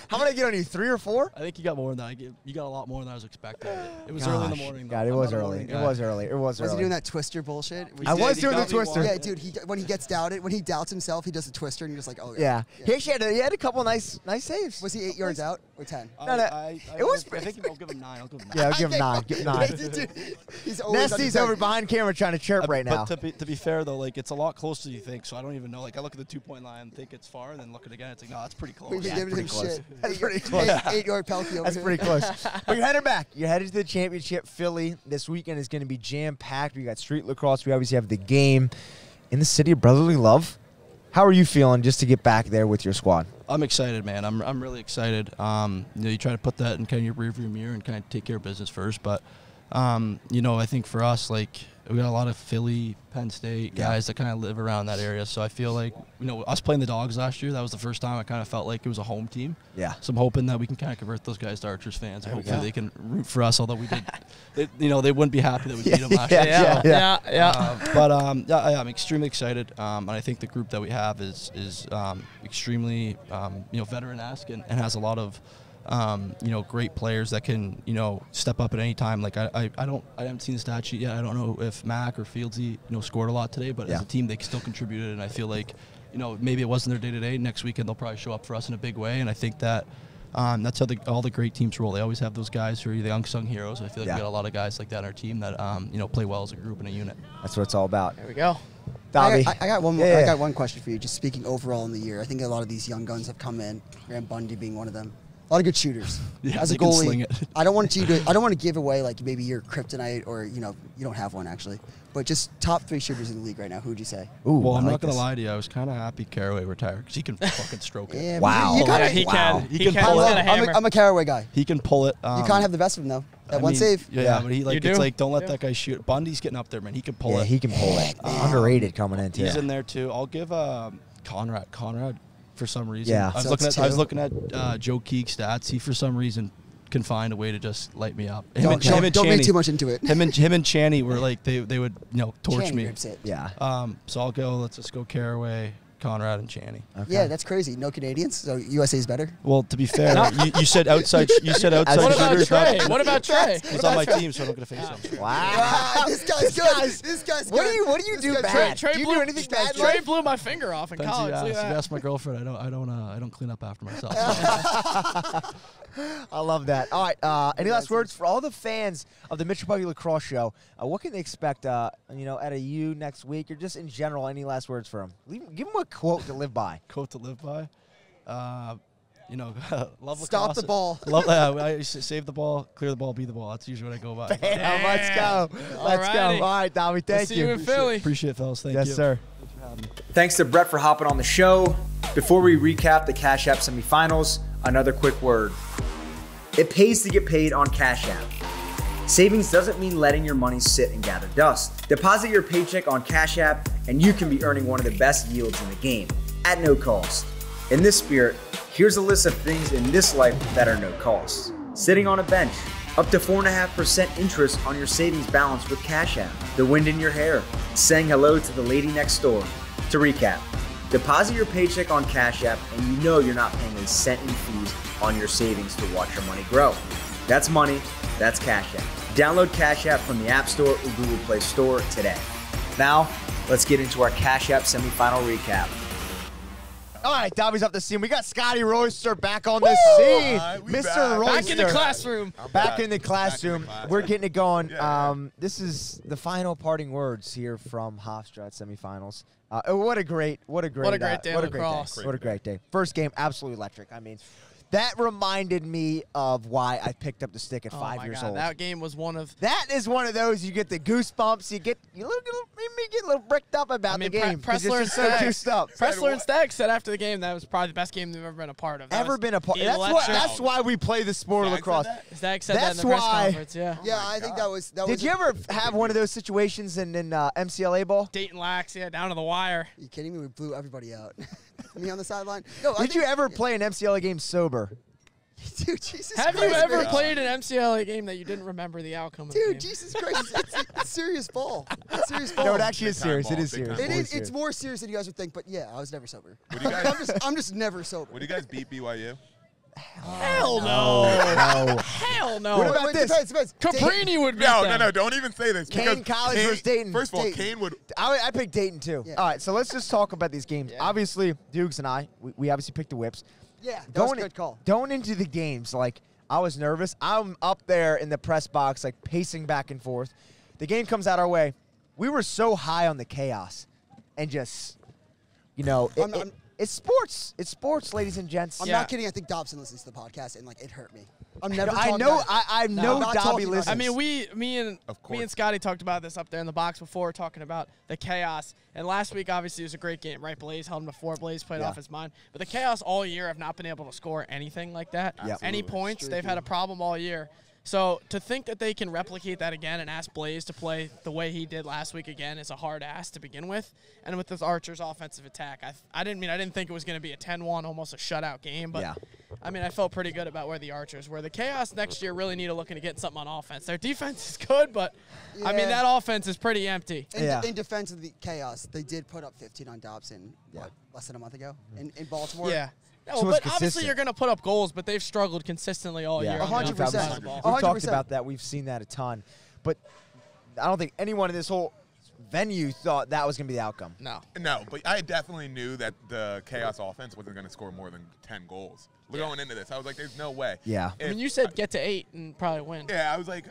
How many I get on you? 3 or 4? I think you got more than that. You got a lot more than I was expecting. It was early in the morning. God, it was early. It was early. Was he doing that twister bullshit? I was doing the twister. Yeah, dude. When he gets doubted, when he doubts himself, he does the twister, and you're just like, oh yeah. He actually had a couple nice saves. Was he 8 yards out or 10? I think I'll give him 9. I'll give him 9. Yeah, I'll give him 9. Give him 9. He's always Nesty's over behind camera trying to chirp right now. But to be fair though, like it's a lot closer than you think. So I don't even know. Like I look at the 2-point line and think it's far, and then look at it again, it's like, no, that's pretty close. We've been giving him shit. That's pretty close. 8-yard Pelkey over That's here. pretty close. But you're headed back. You're headed to the championship. Philly this weekend is going to be jam-packed. We got street lacrosse. We obviously have the game in the city of brotherly love. How are you feeling just to get back there with your squad? I'm excited, man. I'm really excited. You try to put that in kind of your rearview mirror and kind of take care of business first. But, I think for us, like, we got a lot of Philly, Penn State guys that kind of live around that area. So I feel like, us playing the Dogs last year, that was the first time I kind of felt like it was a home team. Yeah. So I'm hoping that we can kind of convert those guys to Archers fans. And hopefully they can root for us, although we did, they wouldn't be happy that we beat them last year. Yeah. I'm extremely excited. And I think the group that we have is extremely, veteran-esque and has a lot of, great players that can, step up at any time. Like I haven't seen the stat sheet yet. I don't know if Mac or Fieldsy, scored a lot today, but as a team they still contributed, and I feel like, maybe it wasn't their day-to-day. Next weekend they'll probably show up for us in a big way, and I think that that's how all the great teams roll. They always have those guys who are the unsung heroes. I feel like we got a lot of guys like that on our team that play well as a group and a unit. That's what it's all about. There we go. Dobby. I got one more. I got one question for you. Just speaking overall in the year, I think a lot of these young guns have come in. Graham Bundy being one of them. A lot of good shooters. As a goalie, I don't want to give away like maybe your kryptonite or you don't have one actually, but just top 3 shooters in the league right now. Who would you say? Ooh, well, I'm not gonna lie to you. I was kind of happy Caraway retired because he can fucking stroke it. Yeah, wow. He can. He can pull it. I'm a Caraway guy. He can pull it. You can't have the best of him though. That one save. Yeah, but it's like don't let that guy shoot. Bundy's getting up there, man. He can pull it. Yeah, he can pull it. Underrated coming in too. He's in there too. I'll give Conrad. For some reason, yeah. I was looking at 𝐶𝐄 𝐋𝐂𝐂 stats. He for some reason can find a way to just light me up. Don't make too much into it. Him and Channy were like they would torch Channy me. rips it. Yeah. So let's just go Caraway, Conrad, and Channy. Okay. Yeah, that's crazy. No Canadians, so USA is better. Well, to be fair, you said outside. You said outside. What about shooters. Trey? What about Trey? He's on my team, so I'm not gonna face him. Wow. This guy's good. This guy's good. What do you do bad? Trey do you blew do anything bad? Trey blew my finger off in college. You ask my girlfriend. I don't clean up after myself. I love that. All right. Any last words for all the fans of the Mitchell Puggy Lacrosse Show? What can they expect? Out of you next week, or just in general? Any last words for them? Give them a quote to live by. Quote to live by. Love Stop the ball. I save the ball, clear the ball, be the ball. That's usually what I go by. Damn, let's go. Let's go. All right, Dobby, thank you. See you in Philly. Appreciate it, fellas. Thank you. Yes, sir. Thanks to Brett for hopping on the show. Before we recap the Cash App Semifinals, another quick word. It pays to get paid on Cash App. Savings doesn't mean letting your money sit and gather dust. Deposit your paycheck on Cash App and you can be earning one of the best yields in the game at no cost. In this spirit, here's a list of things in this life that are no cost. Sitting on a bench, up to 4.5% interest on your savings balance with Cash App. The wind in your hair, saying hello to the lady next door. To recap, deposit your paycheck on Cash App and you know you're not paying a cent in fees on your savings to watch your money grow. That's money, that's Cash App. Download Cash App from the App Store or Google Play Store today. Now, let's get into our Cash App semifinal recap. All right, Dobby's up the scene. We got Scotty Royster back on the scene. Mr. Royster. Back in the classroom. Back in the classroom. We're getting it going. Yeah. This is the final parting words here from Hofstra at semifinals. What a great day. What a great day. What a great day. First game, absolutely electric. I mean, that reminded me of why I picked up the stick at 5 years old. That game was one of... That is one of those, you get the goosebumps, you get a little bricked up about the game. Pressler and so juiced up. Pressler and Stagg said after the game that was probably the best game they've ever been a part of. That's why we play the sport of lacrosse. Stagg said that in the press conference, yeah. Yeah, I think that was... Did you ever have one of those situations in MCLA ball? Dayton Lax, yeah, down to the wire. Are you kidding me? We blew everybody out. Me on the sideline. No, Did you ever play an MCLA game sober? Dude, Jesus Have Christ. you ever played an MCLA game that you didn't remember the outcome of the game? Dude, Jesus Christ. It's serious ball. It's serious ball. No, it actually is serious. It is serious. It's more serious than you guys would think, but yeah, I was never sober. Would you guys, I'm just never sober. would you guys beat BYU? Hell no. Hell no. What about this? Depends. Caprini would beat them. No, don't even say this. Kane College versus Dayton. First of all, Dayton. Kane would. I picked Dayton too. Yeah. All right, so let's just talk about these games. Yeah. Obviously, Dukes and I, we obviously picked the whips. Yeah, that was a good call. Going into the games, like, I was nervous. I'm up there in the press box, like, pacing back and forth. The game comes out our way. We were so high on the chaos and just, it's sports. It's sports, ladies and gents. I'm not kidding. I think Dobson listens to the podcast, and, like, it hurt me. I'm never I know Dobby listens. I mean, me and Scotty talked about this up there in the box before, talking about the chaos. And last week, obviously, it was a great game, right? Blaze held him to 4. Blaze played off his mind. But the chaos all year have not been able to score anything like that. Any points. They've had a problem all year. So to think that they can replicate that again and ask Blaze to play the way he did last week again is a hard ask to begin with. And with this Archers offensive attack, I didn't think it was going to be a 10-1, almost a shutout game. But I mean, I felt pretty good about where the Archers were. The Chaos next year really need to look to get something on offense. Their defense is good, but I mean, that offense is pretty empty. In defense of the Chaos, they did put up 15 on Dobson, less than a month ago in Baltimore. Yeah. No, but obviously you're going to put up goals, but they've struggled consistently all year. 100%. We've talked about that. We've seen that a ton. But I don't think anyone in this whole venue thought that was going to be the outcome. No, but I definitely knew that the Chaos offense wasn't going to score more than 10 goals. Going into this, I was like, there's no way. Yeah. I mean, you said get to 8 and probably win. Yeah, I was like,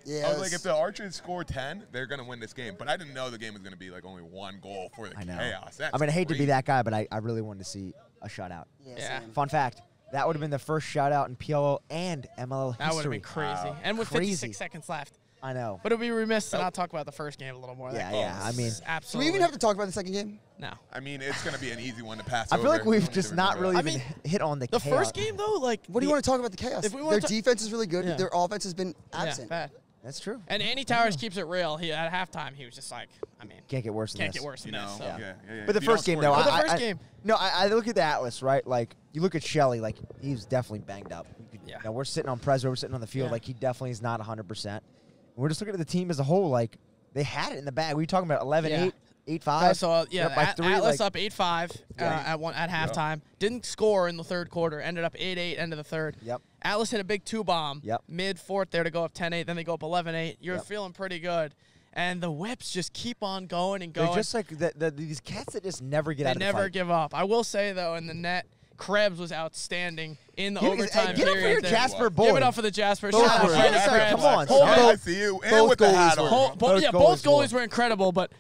if the Archers score 10, they're going to win this game. But I didn't know the game was going to be like only 1 goal for the Chaos. I mean, I hate to be that guy, but I really wanted to see a shutout. Yeah. Fun fact, that would have been the first shutout in PLL and MLL history. That would have been crazy. Wow. And with 56 seconds left. I know. But it would be remiss to not talk about the first game a little more. Yeah. I mean, absolutely. Do we even have to talk about the second game? No. I mean, it's going to be an easy one to pass I feel like we've just not really even hit on the chaos. The first game, though, like... What do you want to talk about the Chaos? Their defense is really good. Their offense has been absent. Yeah, bad. That's true. And Andy Towers keeps it real. At halftime, he was just like, I mean... Can't get worse than this. Can't get worse than this. So. Yeah. But the first game, though... But the first game... No, I look at the Atlas, right? Like, you look at Shelley, like, he's definitely banged up. We're sitting on Prezzo, we're sitting on the field, like, he definitely is not 100%. We're just looking at the team as a whole, like, they had it in the bag. We were talking about 11-8, 8-5. So, by 3, Atlas up 8-5 at halftime. Didn't score in the third quarter. Ended up 8-8, end of the third. Yep. Atlas hit a big 2-bomb. Mid-fourth there to go up 10-8. Then they go up 11-8. You're feeling pretty good. And the Whips just keep on going and going. They're just like these cats that just never get out of the fight. They never give up. I will say, though, in the net, Krebs was outstanding in the overtime period. Give it up for your Jasper boy. Give it up for the Jasper. Come on. I see you. And with the hat on. Both goalies were incredible, but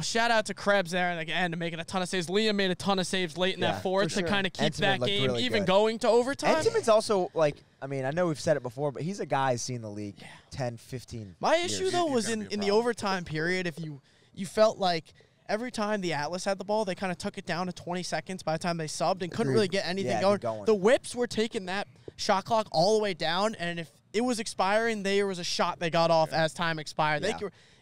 shout out to Krebs there at the end, making a ton of saves. Liam made a ton of saves late in that fourth to kind of keep that game even going to overtime. Entenmann's also, like, I mean, I know we've said it before, but he's a guy who's seen the league 10, 15 My issue, though, was in the overtime period, if you felt like every time the Atlas had the ball, they kind of took it down to 20 seconds by the time they subbed and couldn't really get anything going. The Whips were taking that shot clock all the way down, and if it was expiring, there was a shot they got off as time expired.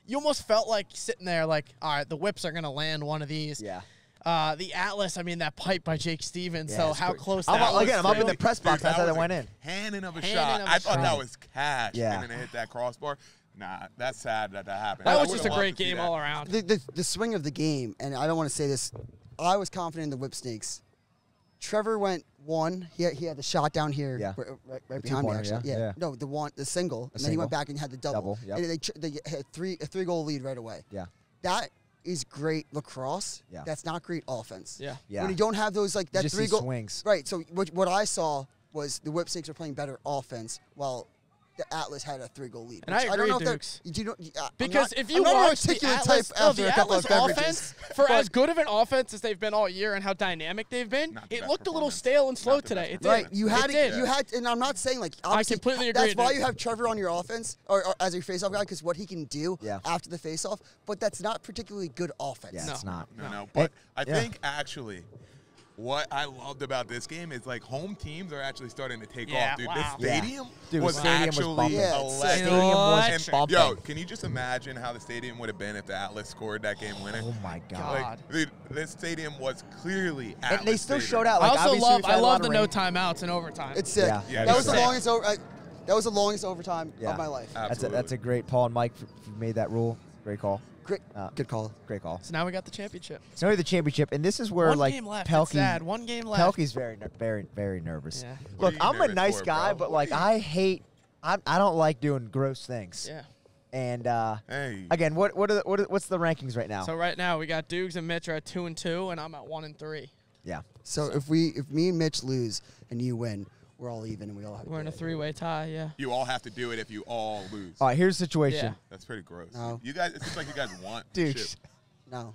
You almost felt like sitting there like, all right, the Whips are going to land one of these. Yeah. The Atlas, I mean, that pipe by Jake Stevens. Yeah, so how close that was. Again, I'm up in the press box. That's how that went in. Handing of a shot. I thought that was cash. Yeah. And then it hit that crossbar. Nah, that's sad that happened. That was just a great game all around. The swing of the game, and I don't want to say this, I was confident in the Whip Snakes. Trevor went one. He had the shot down here, right behind me. Actually, yeah. No, the single, and then he went back and had the double. Yep. And they had a 3-goal lead right away. Yeah, that is great lacrosse. Yeah, that's not great offense. Yeah. When you don't have those that 3-goal swings. Right. So what I saw was the Whip Snakes are playing better offense while the Atlas had a 3-goal lead. And I agree, don't know Dukes. Because if you watch the Atlas, after a couple of offense, for as good of an offense as they've been all year and how dynamic they've been, it looked a little stale and slow today. It did. Right. You had, and I'm not saying I completely agree. That's why you have Trevor on your offense or as your faceoff guy, because what he can do after the faceoff. But that's not particularly good offense. Yeah, it's not. No. But I think actually, what I loved about this game is home teams are actually starting to take off, dude. Wow. This stadium was actually electric. Yo, can you just imagine how the stadium would have been if the Atlas scored that game winner? Oh my God! Dude, this stadium was clearly Atlas. And they still stadium. showed out. I love the no timeouts in overtime. It's sick. Yeah, that was the longest that was the longest overtime of my life. That's a great Paul and Mike made that rule. Great call. Good call. Great call. So now we got the championship. So now we have the championship, and this is where One game left. Pelkey. It's sad. One game left. Pelkey's very nervous. Yeah. Look, I'm a nice guy, but I don't like doing gross things. Yeah. And again, what's the rankings right now? So right now we got Dukes and Mitch are at 2-2, and I'm at 1-3. Yeah. So if me and Mitch lose and you win, we're all even and we all have. We're in a 3-way tie. Yeah. You all have to do it if you all lose. All right, here's the situation. Yeah. That's pretty gross. No. You guys, it seems like you guys want Dukes. No.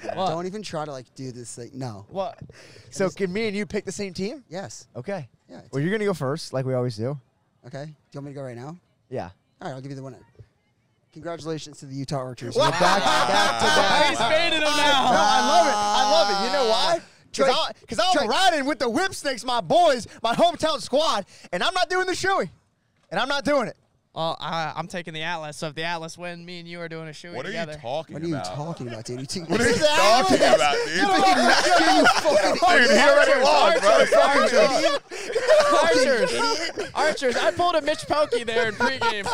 What? Don't even try to do this thing. No. What? So can me and you pick the same team? Yes. Okay. Yeah. Well, you're gonna go first, like we always do. Okay. Do you want me to go right now? Yeah. All right, I'll give you the winner. Congratulations to the Utah Archers. Back to back. He's fading him now. No, I love it. You know why? Because I'm riding with the Whip Snakes, my boys, my hometown squad, and I'm not doing the shoey. And I'm not doing it. Well, I'm taking the Atlas. So if the Atlas win, me and you are doing a shoey together. What are you talking about? What are you talking about, dude? What are you talking about, dude? Archers. I pulled a Mitch Pelkey there in pregame.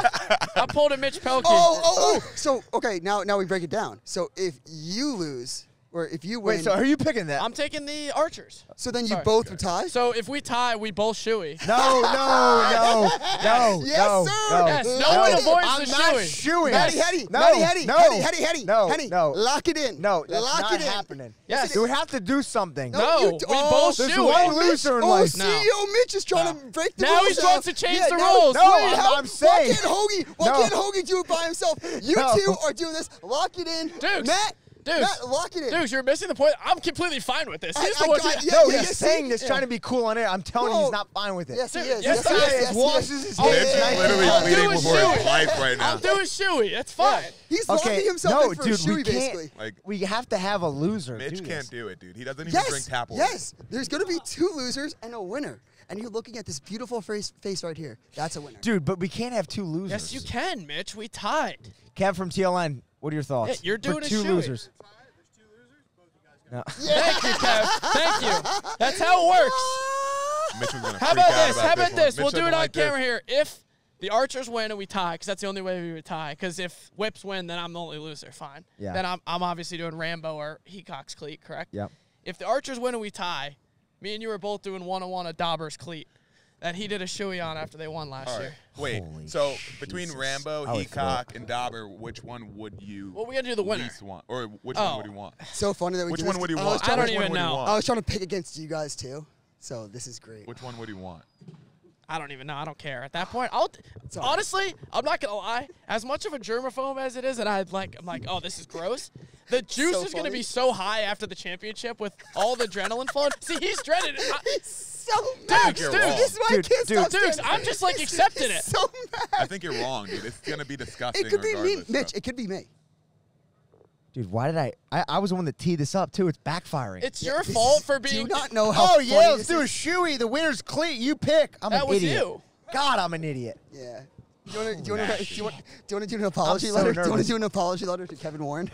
I pulled a Mitch Pelkey. Oh. So, okay, now we break it down. So if you lose, or if you win. Wait, so are you picking that? I'm taking the Archers. So then you both would tie? So if we tie, we both shoey. No. Yes, sir. Yes, no one avoids the shoey. Henny. No. Lock it in. No, that's Lock not it in. happening. Yes. We have to do something. No, we both there's shoey. one loser in life. CEO Mitch is trying to break the rules. Now he wants to change the rules. I'm saying. Why can't Hoagie do it by himself? You two are doing this. Lock it in. Dukes. Matt, lock it in. Dukes, you're missing the point. I'm completely fine with this. He's he's saying this, trying to be cool on air. I'm telling you, he's not fine with it. Yes, he is. This guy washes his hands. It's literally pleading before his life right now. I'll do a shoey. That's fine. He's locking himself in for a shoey, basically. We have to have a loser. Mitch can't do it, dude. He doesn't even drink tap water. Yes, there's going to be 2 losers and a winner. And you're looking at this beautiful face right here. That's a winner. Dude, but we can't have 2 losers. Yes, you can, Mitch. We tied. Kev from TLN, what are your thoughts? Yeah, you're doing for 2 losers. No. Thank you, Kev. Thank you. That's how it works. Mitch was gonna How about this? We'll do it on camera here. If the Archers win and we tie, because that's the only way we would tie. Because if Whips win, then I'm the only loser. Fine. Yeah. Then I'm obviously doing Rambo or 𝐓𝐇𝐄 𝐋𝐀𝐂𝐑𝐄, correct? Yep. If the Archers win and we tie, me and you were both doing 1-on-1 a Dauber's cleat that he did a shoey on after they won last year. Wait, so between Rambo, 𝐓𝐇𝐄, and Dauber, which one would you we got to do the winner. least want? Or which one would you want? So funny that we Which do one this. would you want? I don't even know. I was trying to pick against you guys, too. So this is great. Which one would you want? I don't even know. I don't care. At that point, honestly, I'm not going to lie. As much of a germaphobe as it is, and I'm like, oh, this is gross. The juice is going to be so high after the championship with all the adrenaline flowing. See, he's dreaded it. He's so mad. Dukes, this is why I can't stop Dukes, I'm just like accepting it. So mad. I think you're wrong, dude. It's going to be disgusting. It could be me, regardless, Mitch. It could be me. Dude, why did I was the one that teed this up, too. It's backfiring. It's your fault for being. Do you not know how funny let's do a shoey. The winner's cleat. You pick. I'm an idiot. That was you. God, I'm an idiot. Yeah. Do you want to do an apology letter? Do you want to do an apology letter to Kevin Warren?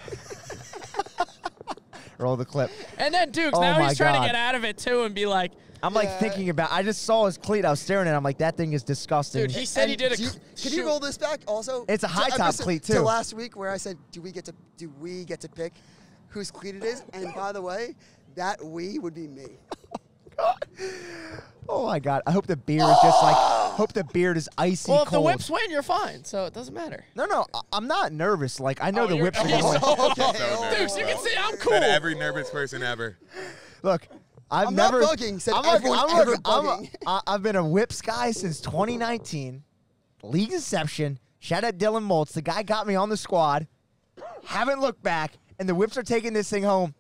Roll the clip. And then Dukes, now he's trying to get out of it, too, and be like, I'm like thinking about. I just saw his cleat. I was staring at it. I'm like, that thing is disgusting. Dude, he said he did a. Can you roll this back also? It's a high top cleat too. To last week where I said, do we get to pick whose cleat it is? And by the way, that we would be me. Oh my God! I hope the beard is just like. Hope the beard is icy cold. Well, if the whips win, you're fine, so it doesn't matter. No, I'm not nervous. Like I know the whips are going. Dukes, you can see I'm cool. Every nervous person ever. Look. I'm not bugging. Said everyone's ever bugging. I've been a whips guy since 2019. League exception. Shout out Dylan Moltz. The guy got me on the squad. Haven't looked back. And the whips are taking this thing home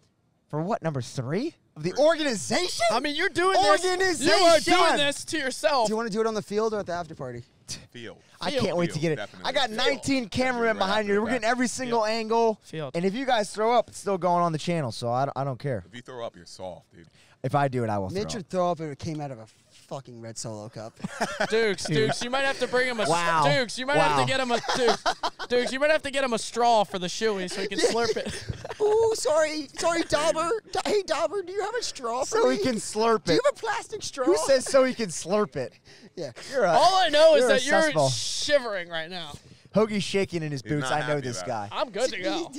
for what, number 3 of the organization? I mean, you're doing this. You are doing this to yourself. Do you want to do it on the field or at the after party? Field. I can't wait to get it. I got 19 cameramen behind you. We're getting every single angle. And if you guys throw up, it's still going on the channel, so I don't care. If you throw up, you're soft, dude. If I do it, I will Mitch would throw up if it came out of a fucking red Solo cup. Dukes, you might have to bring him a Dukes, you might have to get him a Dukes, you might have to get him a straw for the shoey so he can slurp it. Ooh, sorry, Dauber. Hey, Dauber, do you have a straw for me? So he can slurp it. Do you have a plastic straw? Who says so he can slurp it? Yeah. All I know is that you're shivering right now. Hoagie's shaking in his boots. I know this guy. I'm good to go.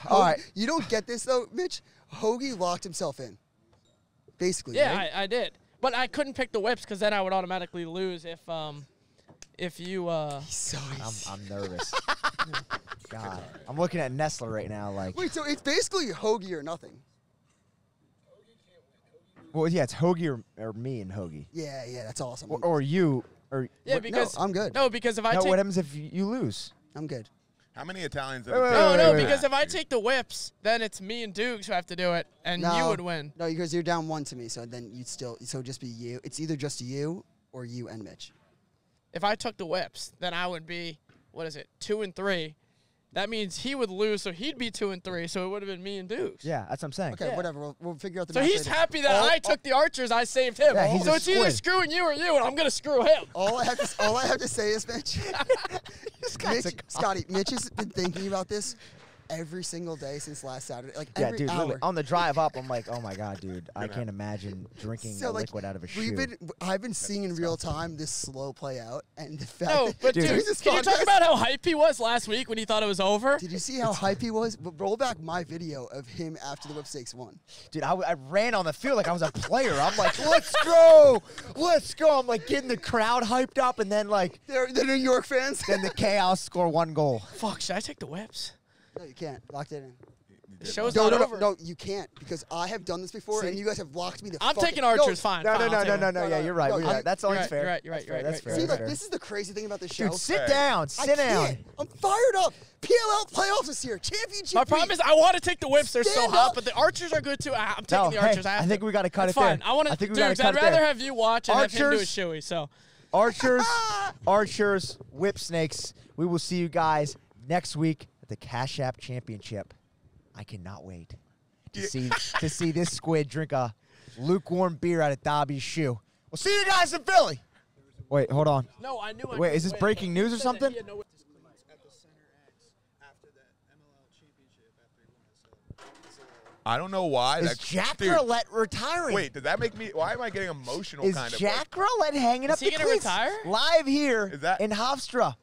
All right. You don't get this, though, Mitch. Hoagie locked himself in. Basically, yeah, right? I did, but I couldn't pick the whips because then I would automatically lose if you. I'm nervous. God, I'm looking at Nestler right now. Like, wait, so it's basically Hoagie or nothing. Well, yeah, it's Hoagie or me and Hoagie. Yeah, that's awesome. Or you or because no, I'm good. No, because if I take what happens if you lose? I'm good. How many Italians? No, because if I take the whips, then it's me and Dukes who have to do it, and you would win. No, because you're down 1 to me, so then you'd still just be you. It's either just you or you and Mitch. If I took the whips, then I would be 2 and 3. That means he would lose, so he'd be 2 and 3. So it would have been me and Dukes. Yeah, that's what I'm saying. Okay, whatever. We'll figure out the. So he's happy that I took the archers. I saved him. Yeah, so it's either screwing you or you, and I'm gonna screw him. All I have to say is, Mitch. Scotty, Mitch has been thinking about this every single day since last Saturday. Like every hour. On the drive up, I'm like, oh my God, dude, I can't imagine drinking a liquid out of a shoe. I've been seeing in real time this slow play out, and the fact but dude, can you talk about how hype he was last week when he thought it was over? Did you see how hype he was? But roll back my video of him after the whip stakes won. Dude, I ran on the field like I was a player. I'm like, let's go. I'm like getting the crowd hyped up, and then like the New York fans. Then the Chaos score 1 goal. Fuck, should I take the whips? No, you can't. Locked it in. The show's not over. No, you can't because I have done this before, and you guys have locked me the I'm taking archers, fine. No. Yeah, you're right. That's only fair. You're right. That's fair. See, like, this is the crazy thing about this show. Dude, sit down. Sit down. I'm fired up. PLL playoffs this year. Championship. My problem is I want to take the whips. They're so hot, but the archers are good too. I'm taking the archers. I think we got to cut it fine. there. I want to. Dudes, I'd rather have you watch and have him do a shoey. So, archers, whip snakes. We will see you guys next week at the Cash App Championship. I cannot wait to see this squid drink a lukewarm beer out of Dobby's shoe. We'll see you guys in Philly. Wait, hold on. No, I knew. Wait, is this breaking news or something? I don't know why. Is Jack Rowlett retiring? Wait, does that make me? Why am I getting emotional? Is Jack Rowlett hanging up the cleats? Is he gonna retire? Live here in Hofstra.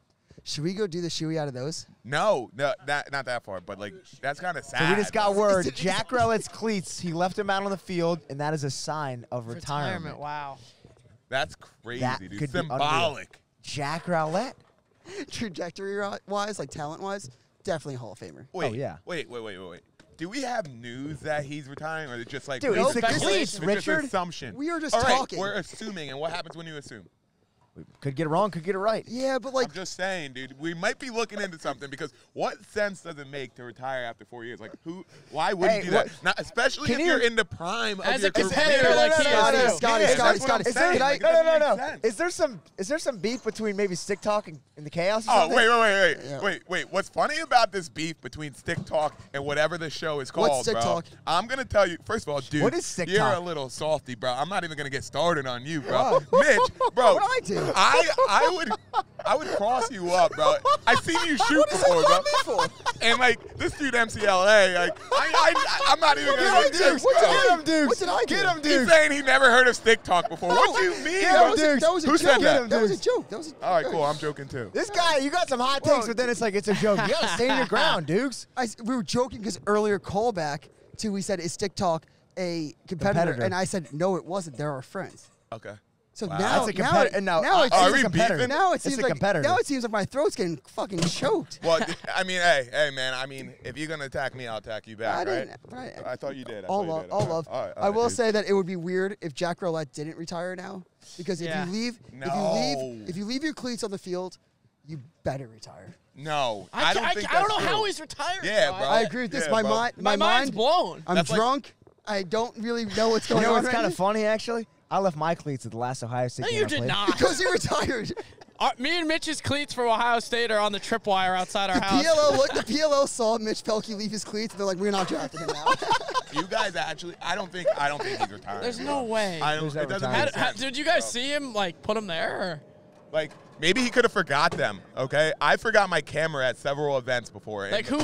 Should we go do the shoey out of those? No, not that far, but like that's kind of sad. So we just got word. Jack Rowlett's cleats, he left them out on the field, and that is a sign of retirement. Wow. That's crazy, dude. Symbolic. Jack Rowlett? Trajectory-wise, like talent-wise, definitely a Hall of Famer. Wait, oh, yeah. Wait. Do we have news that he's retiring, or is it just like it's the cleats, Richard? Just assumption. We are just All right, talking. We're assuming, and what happens when you assume? Could get it wrong, could get it right. Yeah, but like I'm just saying, dude, we might be looking into something because what sense does it make to retire after 4 years? Like, why would you do that? Not, especially if you're in the prime as of your a competitor, like Scotty. No. Is there some beef between maybe Stick Talk and the Chaos? Or something? Wait. What's funny about this beef between Stick Talk and whatever the show is called, What's Stick Talk? I'm gonna tell you. First of all, dude, what is Stick you're Talk? a little salty, bro. I'm not even gonna get started on you, bro. Mitch, bro. What did I do? I would cross you up, bro. I've seen you shoot before, bro. And like this dude MCLA, like I'm not even gonna get him, Dukes. What did I do? Get him, Dukes. He's saying he never heard of stick talk before. What do you mean? That was a Who joke. said that? That was a joke. All right, cool. I'm joking too. This guy, you got some hot takes, but then it's like it's a joke. You gotta stand your ground, Dukes. We were joking because earlier callback to we said, is stick talk a competitor? And I said, no, it wasn't. They're our friends. Okay. So wow. now, it's a competitor. Now it seems like my throat's getting fucking choked. Well, I mean, hey, man. I mean, if you're gonna attack me, I'll attack you back, right? I thought you did. All love. I will say that it would be weird if Jack Roulette didn't retire now, because if you leave your cleats on the field, you better retire. No, I don't know how he's retired. Yeah, bro. I agree with this. My mind's blown. I'm drunk. I don't really know what's going on. You know what's kind of funny, actually? I left my cleats at the last Ohio State game. No, you did not. Because you retired. Me and Mitch's cleats for Ohio State are on the tripwire outside our house. The PLL saw Mitch Pelkey leave his cleats, and they're like, we're not drafting him now. You guys actually, I don't think he's retired. There's no way. It doesn't make sense. Did you guys see him like put him there? Or? Like maybe he could have forgot them. Okay, I forgot my camera at several events before. Like who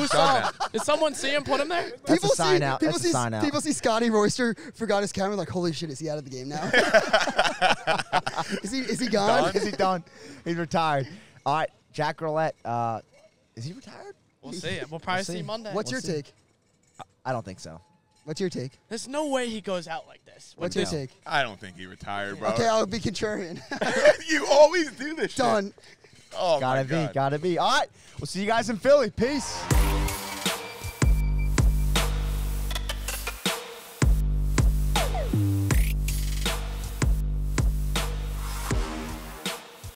saw him? Did someone see him put him there? That's a sign out. That's a sign out. People see Scotty Royster forgot his camera. Like, holy shit, is he out of the game now? Is he gone? Is he done? He's retired. All right, Jack Roulette. Is he retired? We'll see. We'll probably see Monday. What's your take? I don't think so. What's your take? There's no way he goes out like this. What's your take? I don't think he retired, bro. Okay, I'll be contrarian. You always do this shit. Done. Oh, gotta be. All right, we'll see you guys in Philly. Peace.